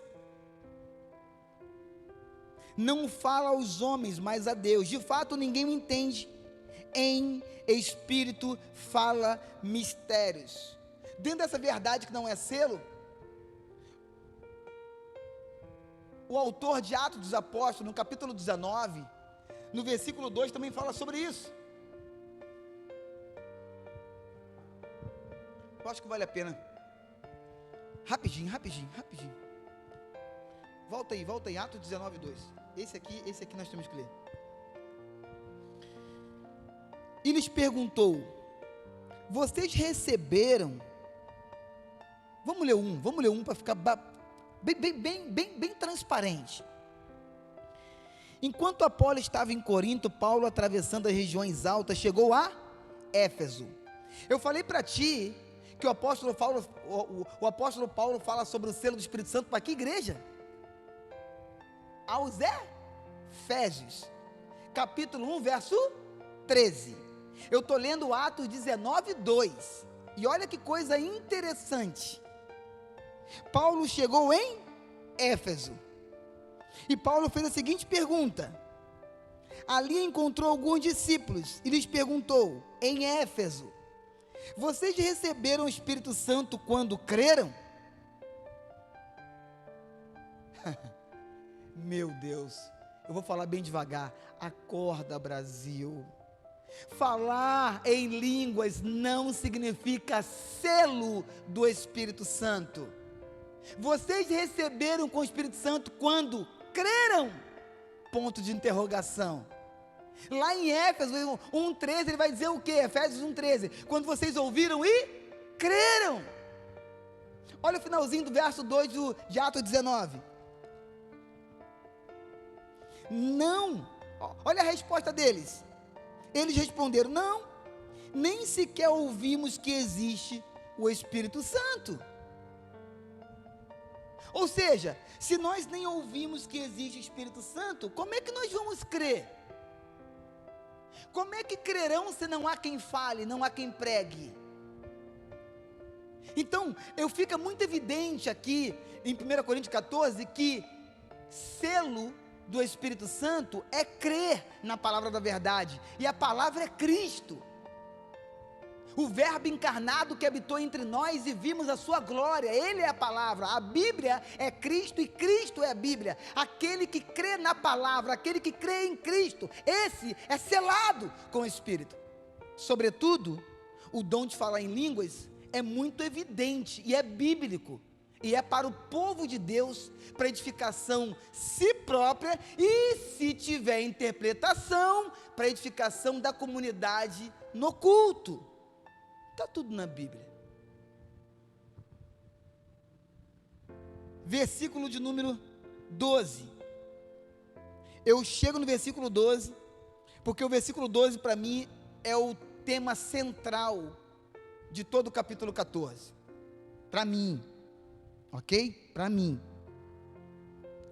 não fala aos homens, mas a Deus. De fato, ninguém o entende. Em espírito fala mistérios. Dentro dessa verdade que não é selo, o autor de Atos dos Apóstolos, no capítulo 19, no versículo 2, também fala sobre isso. Eu acho que vale a pena. Rapidinho. Volta aí, Atos 19, 2. Esse aqui nós temos que ler. E lhes perguntou: vocês receberam? Vamos ler um para ficar bem transparente. Enquanto Apolo estava em Corinto, Paulo, atravessando as regiões altas, chegou a Éfeso. Eu falei para ti que o apóstolo Paulo fala sobre o selo do Espírito Santo para que igreja? Aos Efésios, capítulo 1, verso 13. Eu estou lendo Atos 19, 2. E olha que coisa interessante. Paulo chegou em Éfeso. E Paulo fez a seguinte pergunta. Ali encontrou alguns discípulos e lhes perguntou, em Éfeso: vocês receberam o Espírito Santo quando creram? Meu Deus, eu vou falar bem devagar. Acorda, Brasil. Falar em línguas não significa selo do Espírito Santo. Vocês receberam com o Espírito Santo quando creram? Ponto de interrogação. Lá em Éfeso 1,13 ele vai dizer o que? Efésios 1,13, quando vocês ouviram e creram. Olha o finalzinho do verso 2 de Atos 19. Não, olha a resposta deles. Eles responderam: não, nem sequer ouvimos que existe o Espírito Santo. Ou seja, se nós nem ouvimos que existe o Espírito Santo, como é que nós vamos crer? Como é que crerão se não há quem fale, não há quem pregue? Então, fica muito evidente aqui em 1 Coríntios 14 que selo do Espírito Santo é crer na palavra da verdade, e a palavra é Cristo, o verbo encarnado que habitou entre nós e vimos a sua glória. Ele é a palavra, a Bíblia é Cristo e Cristo é a Bíblia. Aquele que crê na palavra, aquele que crê em Cristo, esse é selado com o Espírito. Sobretudo, o dom de falar em línguas é muito evidente e é bíblico, e é para o povo de Deus, para edificação si própria, e se tiver interpretação, para edificação da comunidade no culto. Está tudo na Bíblia. Versículo de número 12. Eu chego no versículo 12, porque o versículo 12 para mim é o tema central de todo o capítulo 14. Para mim, ok? Para mim.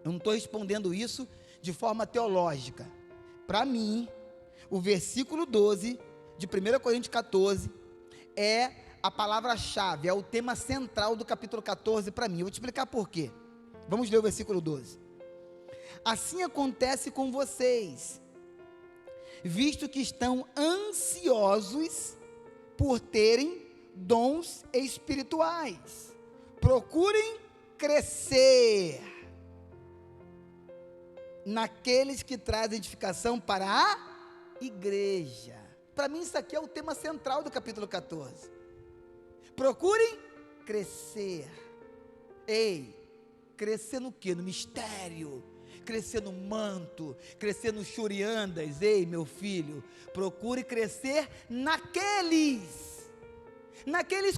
Eu não estou respondendo isso de forma teológica. Para mim, o versículo 12 de 1 Coríntios 14 é a palavra-chave, é o tema central do capítulo 14 para mim. Eu vou te explicar por quê. Vamos ler o versículo 12. Assim acontece com vocês, visto que estão ansiosos por terem dons espirituais. Procurem crescer naqueles que trazem edificação para a igreja. Para mim isso aqui é o tema central do capítulo 14. Procurem crescer. Ei, crescer no quê? No mistério, crescer no manto, crescer no churiandas. Ei, meu filho, procure crescer naqueles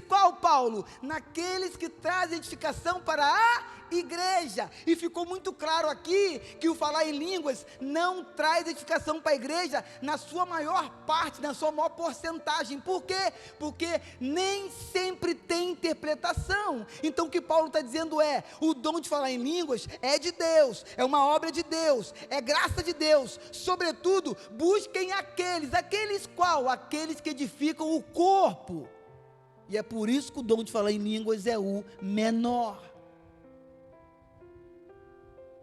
qual, Paulo? Naqueles que trazem edificação para a igreja. E ficou muito claro aqui que o falar em línguas não traz edificação para a igreja na sua maior parte, na sua maior porcentagem. Por quê? Porque nem sempre tem interpretação. Então o que Paulo está dizendo é: o dom de falar em línguas é de Deus, é uma obra de Deus, é graça de Deus. Sobretudo, busquem aqueles qual? Aqueles que edificam o corpo. E é por isso que o dom de falar em línguas é o menor.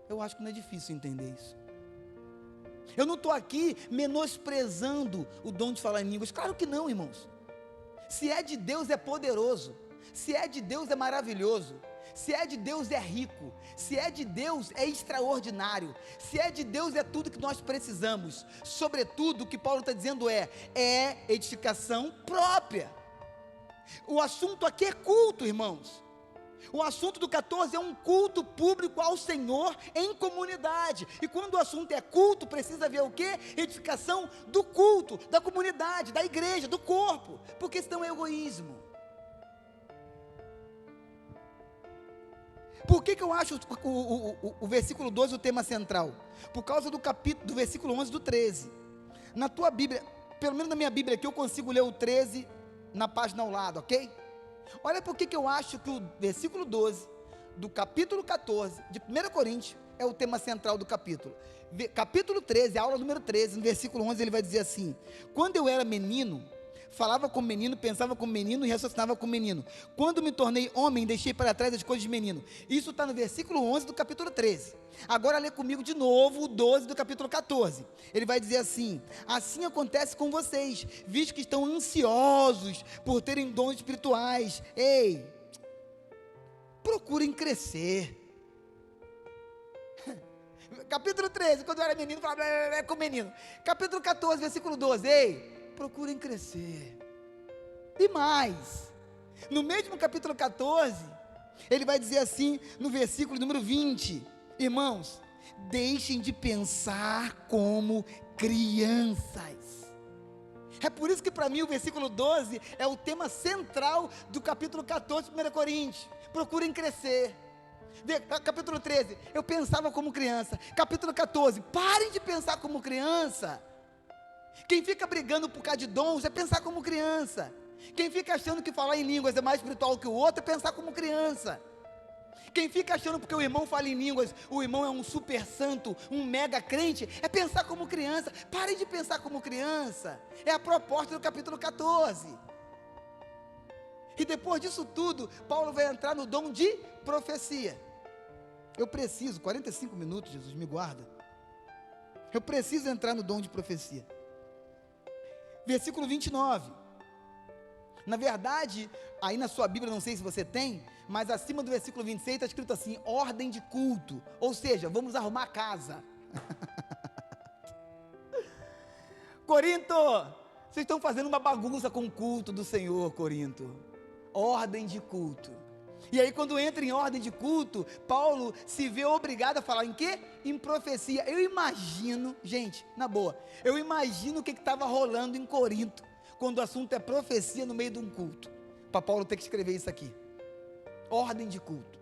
Eu acho que não é difícil entender isso. Eu não estou aqui menosprezando o dom de falar em línguas. Claro que não, irmãos. Se é de Deus é poderoso. Se é de Deus é maravilhoso. Se é de Deus é rico. Se é de Deus é extraordinário. Se é de Deus é tudo que nós precisamos. Sobretudo, o que Paulo está dizendo é edificação própria. O assunto aqui é culto, irmãos. O assunto do 14 é um culto público ao Senhor em comunidade. E quando o assunto é culto, precisa haver o quê? Edificação do culto, da comunidade, da igreja, do corpo. Porque senão é egoísmo. Por que eu acho o versículo 12 o tema central? Por causa do versículo 11 do 13. Na tua Bíblia, pelo menos na minha Bíblia aqui, eu consigo ler o 13 na página ao lado, ok? Olha por que eu acho que o versículo 12 do capítulo 14 de 1 Coríntios é o tema central do capítulo. Capítulo 13, aula número 13, no versículo 11 ele vai dizer assim: quando eu era menino, falava como menino, pensava como menino e raciocinava como menino. Quando me tornei homem, deixei para trás as coisas de menino. Isso está no versículo 11 do capítulo 13. Agora lê comigo de novo o 12 do capítulo 14. Ele vai dizer assim: assim acontece com vocês, visto que estão ansiosos por terem dons espirituais. Ei, procurem crescer. Capítulo 13, quando eu era menino, falava com menino. Capítulo 14, versículo 12, ei, procurem crescer. E mais, no mesmo capítulo 14, ele vai dizer assim, no versículo número 20, irmãos, deixem de pensar como crianças. É por isso que para mim o versículo 12 é o tema central do capítulo 14 de 1 Coríntios. Procurem crescer. Capítulo 13, eu pensava como criança. Capítulo 14, parem de pensar como criança. Quem fica brigando por causa de dons é pensar como criança. Quem fica achando que falar em línguas é mais espiritual que o outro é pensar como criança. Quem fica achando porque o irmão fala em línguas, o irmão é um super santo, um mega crente, é pensar como criança. Parem de pensar como criança. É a proposta do capítulo 14. E depois disso tudo, Paulo vai entrar no dom de profecia. Eu preciso, 45 minutos, Jesus, me guarda. Eu preciso entrar no dom de profecia. Versículo 29. Na verdade, aí na sua Bíblia, não sei se você tem, mas acima do versículo 26 está escrito assim, ordem de culto. Ou seja, vamos arrumar a casa. Corinto, vocês estão fazendo uma bagunça com o culto do Senhor, Corinto. Ordem de culto. E aí quando entra em ordem de culto, Paulo se vê obrigado a falar em quê? Em profecia. Eu imagino, gente, na boa, eu imagino o que estava rolando em Corinto, quando o assunto é profecia no meio de um culto, para Paulo ter que escrever isso aqui. Ordem de culto.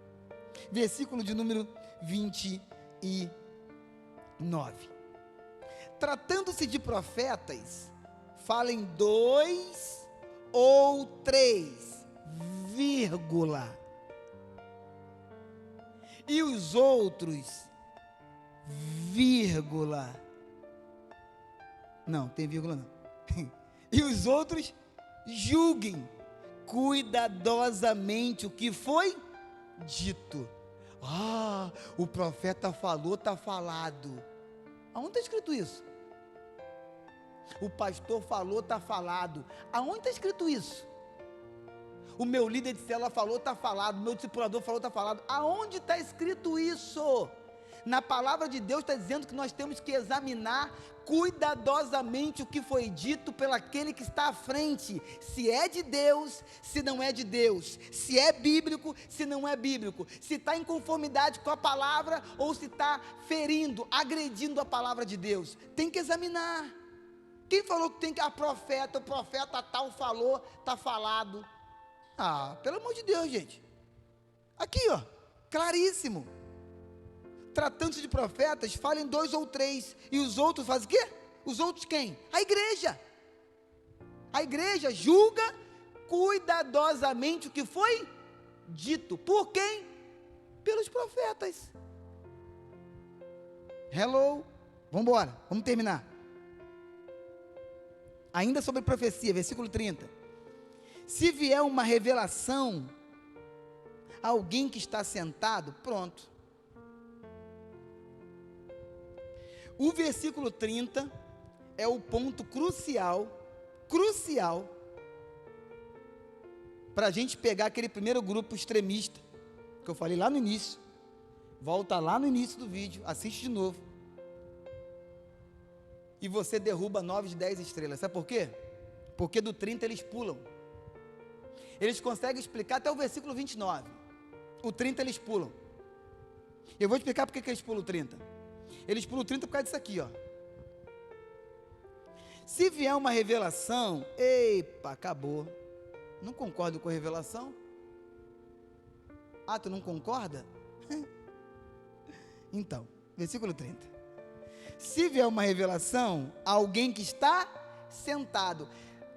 Versículo de número 29. Tratando-se de profetas, falem 2 ou 3, vírgula. E os outros, vírgula. Não, tem vírgula não. E os outros, julguem cuidadosamente o que foi dito. Ah, o profeta falou, está falado. Aonde está escrito isso? O pastor falou, está falado. Aonde está escrito isso? O meu líder de célula falou, está falado. O meu discipulador falou, está falado. Aonde está escrito isso? Na palavra de Deus está dizendo que nós temos que examinar cuidadosamente o que foi dito pelaquele que está à frente, se é de Deus, se não é de Deus, se é bíblico, se não é bíblico, se está em conformidade com a palavra ou se está ferindo, agredindo a palavra de Deus. Tem que examinar. Quem falou que tem que o profeta tal falou, está falado. Ah, pelo amor de Deus, gente. Aqui, ó, claríssimo. Tratando-se de profetas, falem 2 ou 3. E os outros fazem o quê? Os outros quem? A igreja. A igreja julga cuidadosamente o que foi dito. Por quem? Pelos profetas. Hello. Vamos embora, vamos terminar. Ainda sobre profecia, versículo 30. Se vier uma revelação, alguém que está sentado, pronto. O versículo 30 é o ponto crucial, para a gente pegar aquele primeiro grupo extremista, que eu falei lá no início. Volta lá no início do vídeo, assiste de novo. E você derruba 9 de 10 estrelas. Sabe por quê? Porque do 30 eles pulam. Eles conseguem explicar até o versículo 29. O 30 eles pulam. Eu vou explicar porque que eles pulam o 30. Eles pulam o 30 por causa disso aqui, ó. Se vier uma revelação, epa, acabou. Não concordo com a revelação? Ah, tu não concorda? Então, versículo 30. Se vier uma revelação, alguém que está sentado.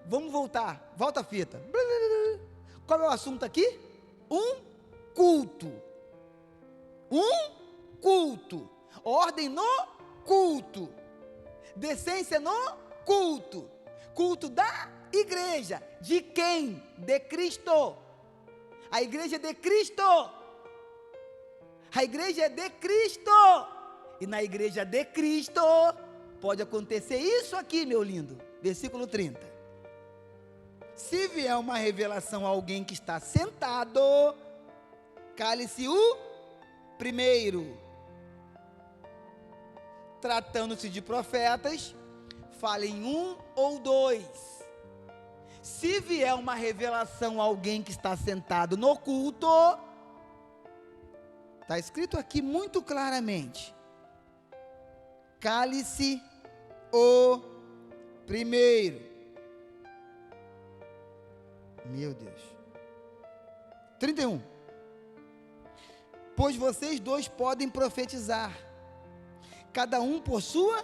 Vamos voltar, volta a fita. Qual é o assunto aqui? Um culto. Um culto. Ordem no culto. Decência no culto. Culto da igreja. De quem? De Cristo. A igreja é de Cristo. A igreja é de Cristo. E na igreja de Cristo pode acontecer isso aqui, meu lindo. Versículo 30. Se vier uma revelação a alguém que está sentado, cale-se o primeiro. Tratando-se de profetas, falem 1 ou 2. Se vier uma revelação a alguém que está sentado no culto, está escrito aqui muito claramente, cale-se o primeiro. Meu Deus. 31. Pois vocês dois podem profetizar, cada um por sua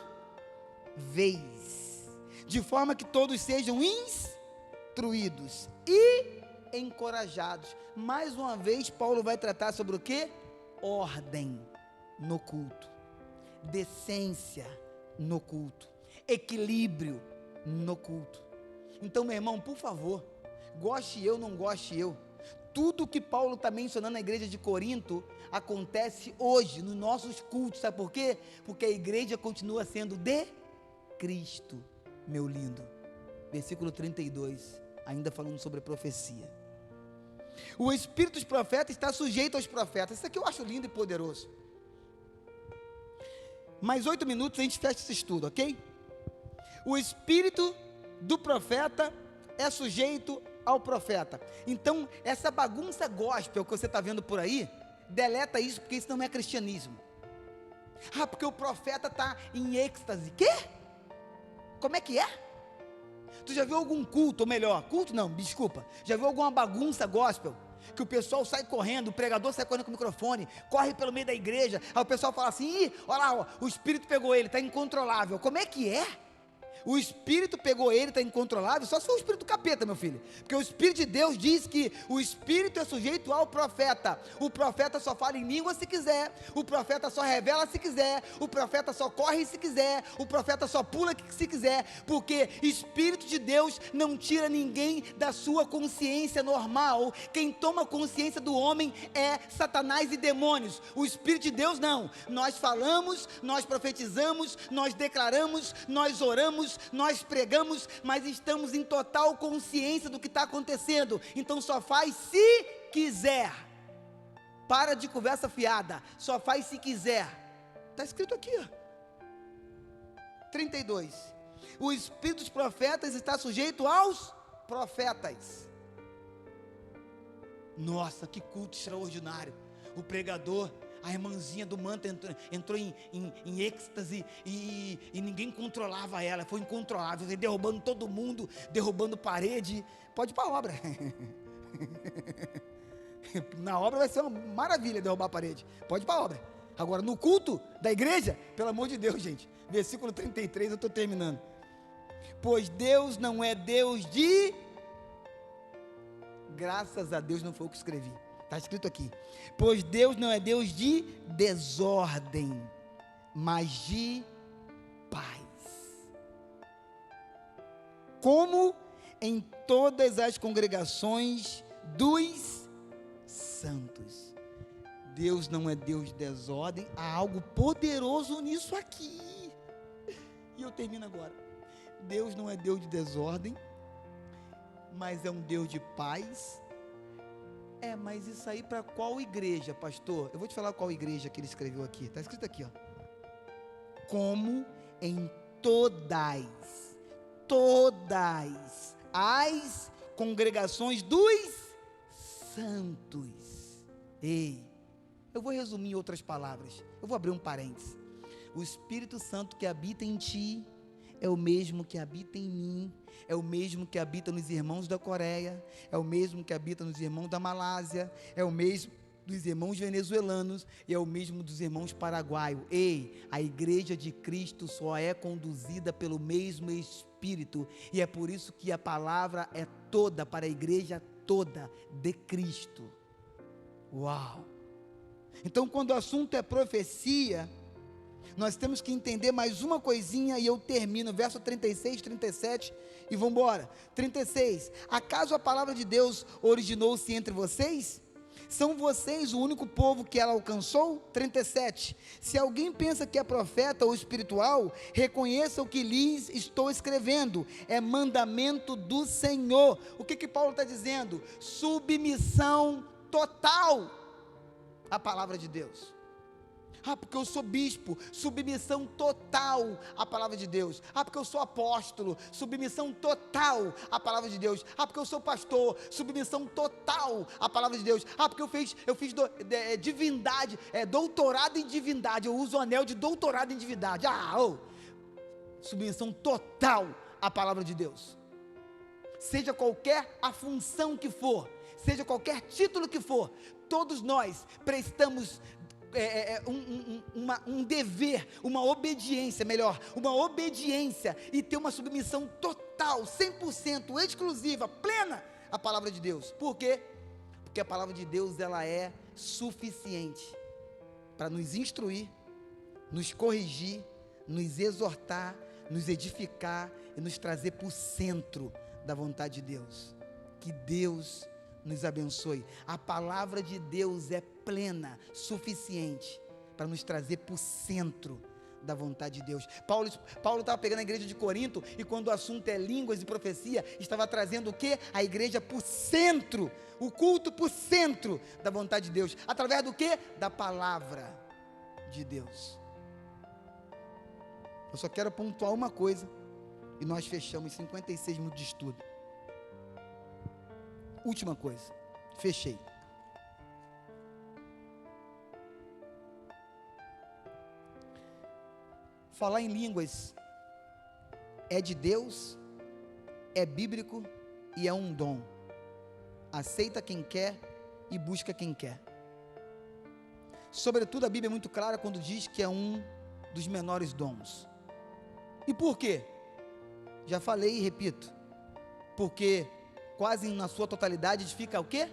vez, de forma que todos sejam instruídos e encorajados. Mais uma vez, Paulo vai tratar sobre o quê? Ordem no culto, decência no culto, equilíbrio no culto. Então, meu irmão, por favor, goste eu, não goste eu, Tudo que Paulo está mencionando na igreja de Corinto acontece hoje, nos nossos cultos. Sabe por quê? Porque a igreja continua sendo de Cristo, meu lindo. Versículo 32, ainda falando sobre profecia. O espírito dos profetas está sujeito aos profetas. Isso aqui eu acho lindo e poderoso. Mais 8 minutos a gente fecha esse estudo, ok? O espírito do profeta é sujeito ao profeta. Então, essa bagunça gospel que você está vendo por aí, deleta isso, porque isso não é cristianismo. Ah, porque o profeta está em êxtase. Quê? Como é que é? Tu já viu algum culto, ou melhor, culto não, desculpa, já viu alguma bagunça gospel, que o pessoal sai correndo, o pregador sai correndo com o microfone, corre pelo meio da igreja, aí o pessoal fala assim, ih, olha lá, ó, o espírito pegou ele, está incontrolável. Como é que é? O espírito pegou ele, está incontrolável, só se for o espírito do capeta, meu filho, porque o espírito de Deus diz que o espírito é sujeito ao profeta. O profeta só fala em língua se quiser, o profeta só revela se quiser, o profeta só corre se quiser, o profeta só pula se quiser, porque espírito de Deus não tira ninguém da sua consciência normal. Quem toma consciência do homem é Satanás e demônios. O espírito de Deus não. Nós falamos, nós profetizamos, nós declaramos, nós oramos, nós pregamos, mas estamos em total consciência do que está acontecendo. Então só faz se quiser. Para de conversa fiada, só faz se quiser. Está escrito aqui, ó. 32. O espírito dos profetas está sujeito aos profetas. Nossa, que culto extraordinário. O pregador, a irmãzinha do manto entrou em êxtase e ninguém controlava ela, foi incontrolável, derrubando todo mundo, derrubando parede. Pode ir para a obra. Na obra vai ser uma maravilha derrubar a parede. Pode ir para a obra. Agora, no culto da igreja, pelo amor de Deus, gente. Versículo 33, eu estou terminando. Pois Deus não é Deus de... Graças a Deus não foi o que escrevi. Está escrito aqui, pois Deus não é Deus de desordem, mas de paz. Como em todas as congregações dos santos. Deus não é Deus de desordem, há algo poderoso nisso aqui. E eu termino agora. Deus não é Deus de desordem, mas é um Deus de paz. Mas isso aí para qual igreja, pastor? Eu vou te falar qual igreja que ele escreveu aqui. Está escrito aqui, ó. Como em todas as congregações dos santos. Ei, eu vou resumir em outras palavras. Eu vou abrir um parênteses. O Espírito Santo que habita em ti é o mesmo que habita em mim, é o mesmo que habita nos irmãos da Coreia, é o mesmo que habita nos irmãos da Malásia, é o mesmo dos irmãos venezuelanos e é o mesmo dos irmãos paraguaios. Ei, a igreja de Cristo só é conduzida pelo mesmo Espírito, e é por isso que a palavra é toda para a igreja toda de Cristo. Uau! Então, quando o assunto é profecia, nós temos que entender mais uma coisinha e eu termino, verso 36, 37 e vamos embora. 36, acaso a palavra de Deus originou-se entre vocês? São vocês o único povo que ela alcançou? 37, se alguém pensa que é profeta ou espiritual, reconheça o que lhes estou escrevendo, é mandamento do Senhor. O que Paulo está dizendo? Submissão total à palavra de Deus. Porque eu sou bispo, submissão total à palavra de Deus. Porque eu sou apóstolo, submissão total à palavra de Deus. Porque eu sou pastor, submissão total à palavra de Deus. Porque eu fiz divindade, doutorado em divindade, eu uso o anel de doutorado em divindade. Submissão total à palavra de Deus. Seja qualquer a função que for, seja qualquer título que for, todos nós prestamos um dever, uma obediência e ter uma submissão total, 100%, exclusiva, plena à palavra de Deus. Por quê? Porque a palavra de Deus, ela é suficiente para nos instruir, nos corrigir, nos exortar, nos edificar e nos trazer para o centro da vontade de Deus. Que Deus nos abençoe. A palavra de Deus é plena, suficiente para nos trazer para o centro da vontade de Deus. Paulo estava pegando a igreja de Corinto, e quando o assunto é línguas e profecia, estava trazendo o quê? A igreja para o centro, o culto para o centro da vontade de Deus, através do quê? Da palavra de Deus. Eu só quero pontuar uma coisa, e nós fechamos 56 minutos de estudo. Última coisa, fechei. Falar em línguas é de Deus, é bíblico e é um dom. Aceita quem quer e busca quem quer. Sobretudo, a Bíblia é muito clara quando diz que é um dos menores dons. E por quê? Já falei e repito. Porque quase na sua totalidade edifica o quê?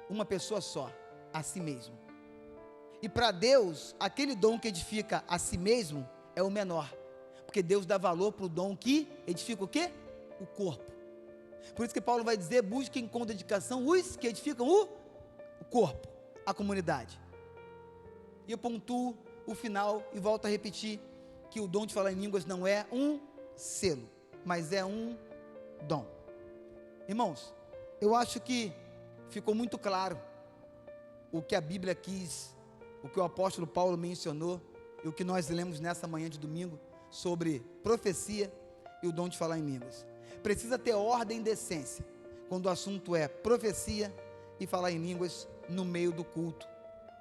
Uma pessoa só, a si mesmo. E para Deus, aquele dom que edifica a si mesmo é o menor. Porque Deus dá valor para o dom que edifica o quê? O corpo. Por isso que Paulo vai dizer, busquem com dedicação os que edificam o corpo, a comunidade. E eu pontuo o final e volto a repetir que o dom de falar em línguas não é um selo, mas é um dom. Irmãos, eu acho que ficou muito claro o que a Bíblia quis, o que o apóstolo Paulo mencionou e o que nós lemos nessa manhã de domingo sobre profecia e o dom de falar em línguas. Precisa ter ordem e decência quando o assunto é profecia e falar em línguas no meio do culto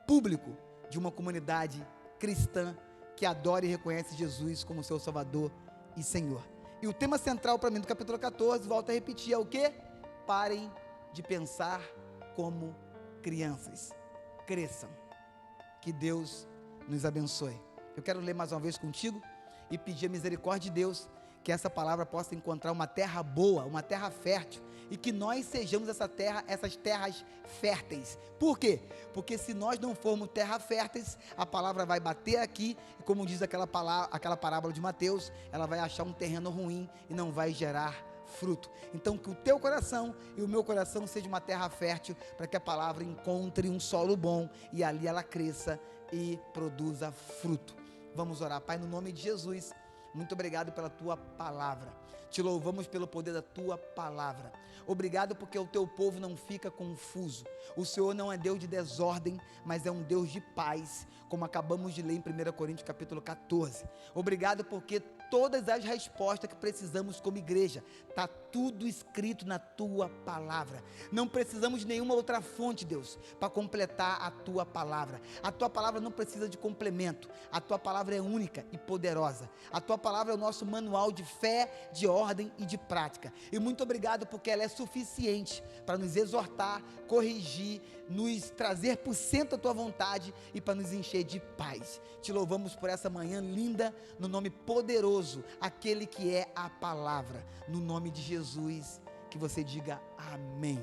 público de uma comunidade cristã que adora e reconhece Jesus como seu Salvador e Senhor. E o tema central para mim do capítulo 14, volto a repetir, é o quê? Parem de pensar como crianças. Cresçam. Que Deus nos abençoe. Eu quero ler mais uma vez contigo e pedir a misericórdia de Deus que essa palavra possa encontrar uma terra boa, uma terra fértil, e que nós sejamos essa terra, essas terras férteis. Por quê? Porque se nós não formos terra férteis, a palavra vai bater aqui, e como diz aquela parábola de Mateus, ela vai achar um terreno ruim e não vai gerar fruto. Então que o teu coração e o meu coração seja uma terra fértil, para que a palavra encontre um solo bom, e ali ela cresça e produza fruto. Vamos orar. Pai, no nome de Jesus, muito obrigado pela tua palavra. Te louvamos pelo poder da tua palavra. Obrigado porque o teu povo não fica confuso. O Senhor não é Deus de desordem, mas é um Deus de paz, como acabamos de ler em 1 Coríntios capítulo 14. Obrigado porque todas as respostas que precisamos como igreja, está tudo escrito na tua palavra. Não precisamos de nenhuma outra fonte, Deus, para completar a tua palavra. A tua palavra não precisa de complemento. A tua palavra é única e poderosa. A tua palavra é o nosso manual de fé, de ordem e de prática. E muito obrigado porque ela é suficiente para nos exortar, corrigir, nos trazer por cento a tua vontade e para nos encher de paz. Te louvamos por essa manhã linda, no nome poderoso, aquele que é a palavra, no nome de Jesus, que você diga amém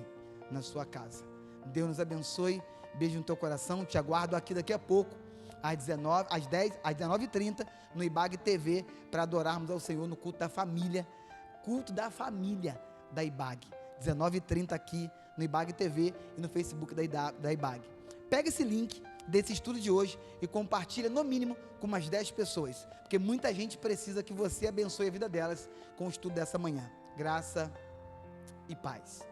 na sua casa. Deus nos abençoe, beijo no teu coração, te aguardo aqui daqui a pouco, às 19h30, no IBAG TV, para adorarmos ao Senhor no culto da família da IBAG, 19h30 aqui no IBAG TV e no Facebook da IBAG. Pega esse link desse estudo de hoje e compartilha no mínimo com umas 10 pessoas, porque muita gente precisa que você abençoe a vida delas com o estudo dessa manhã. Graça e paz.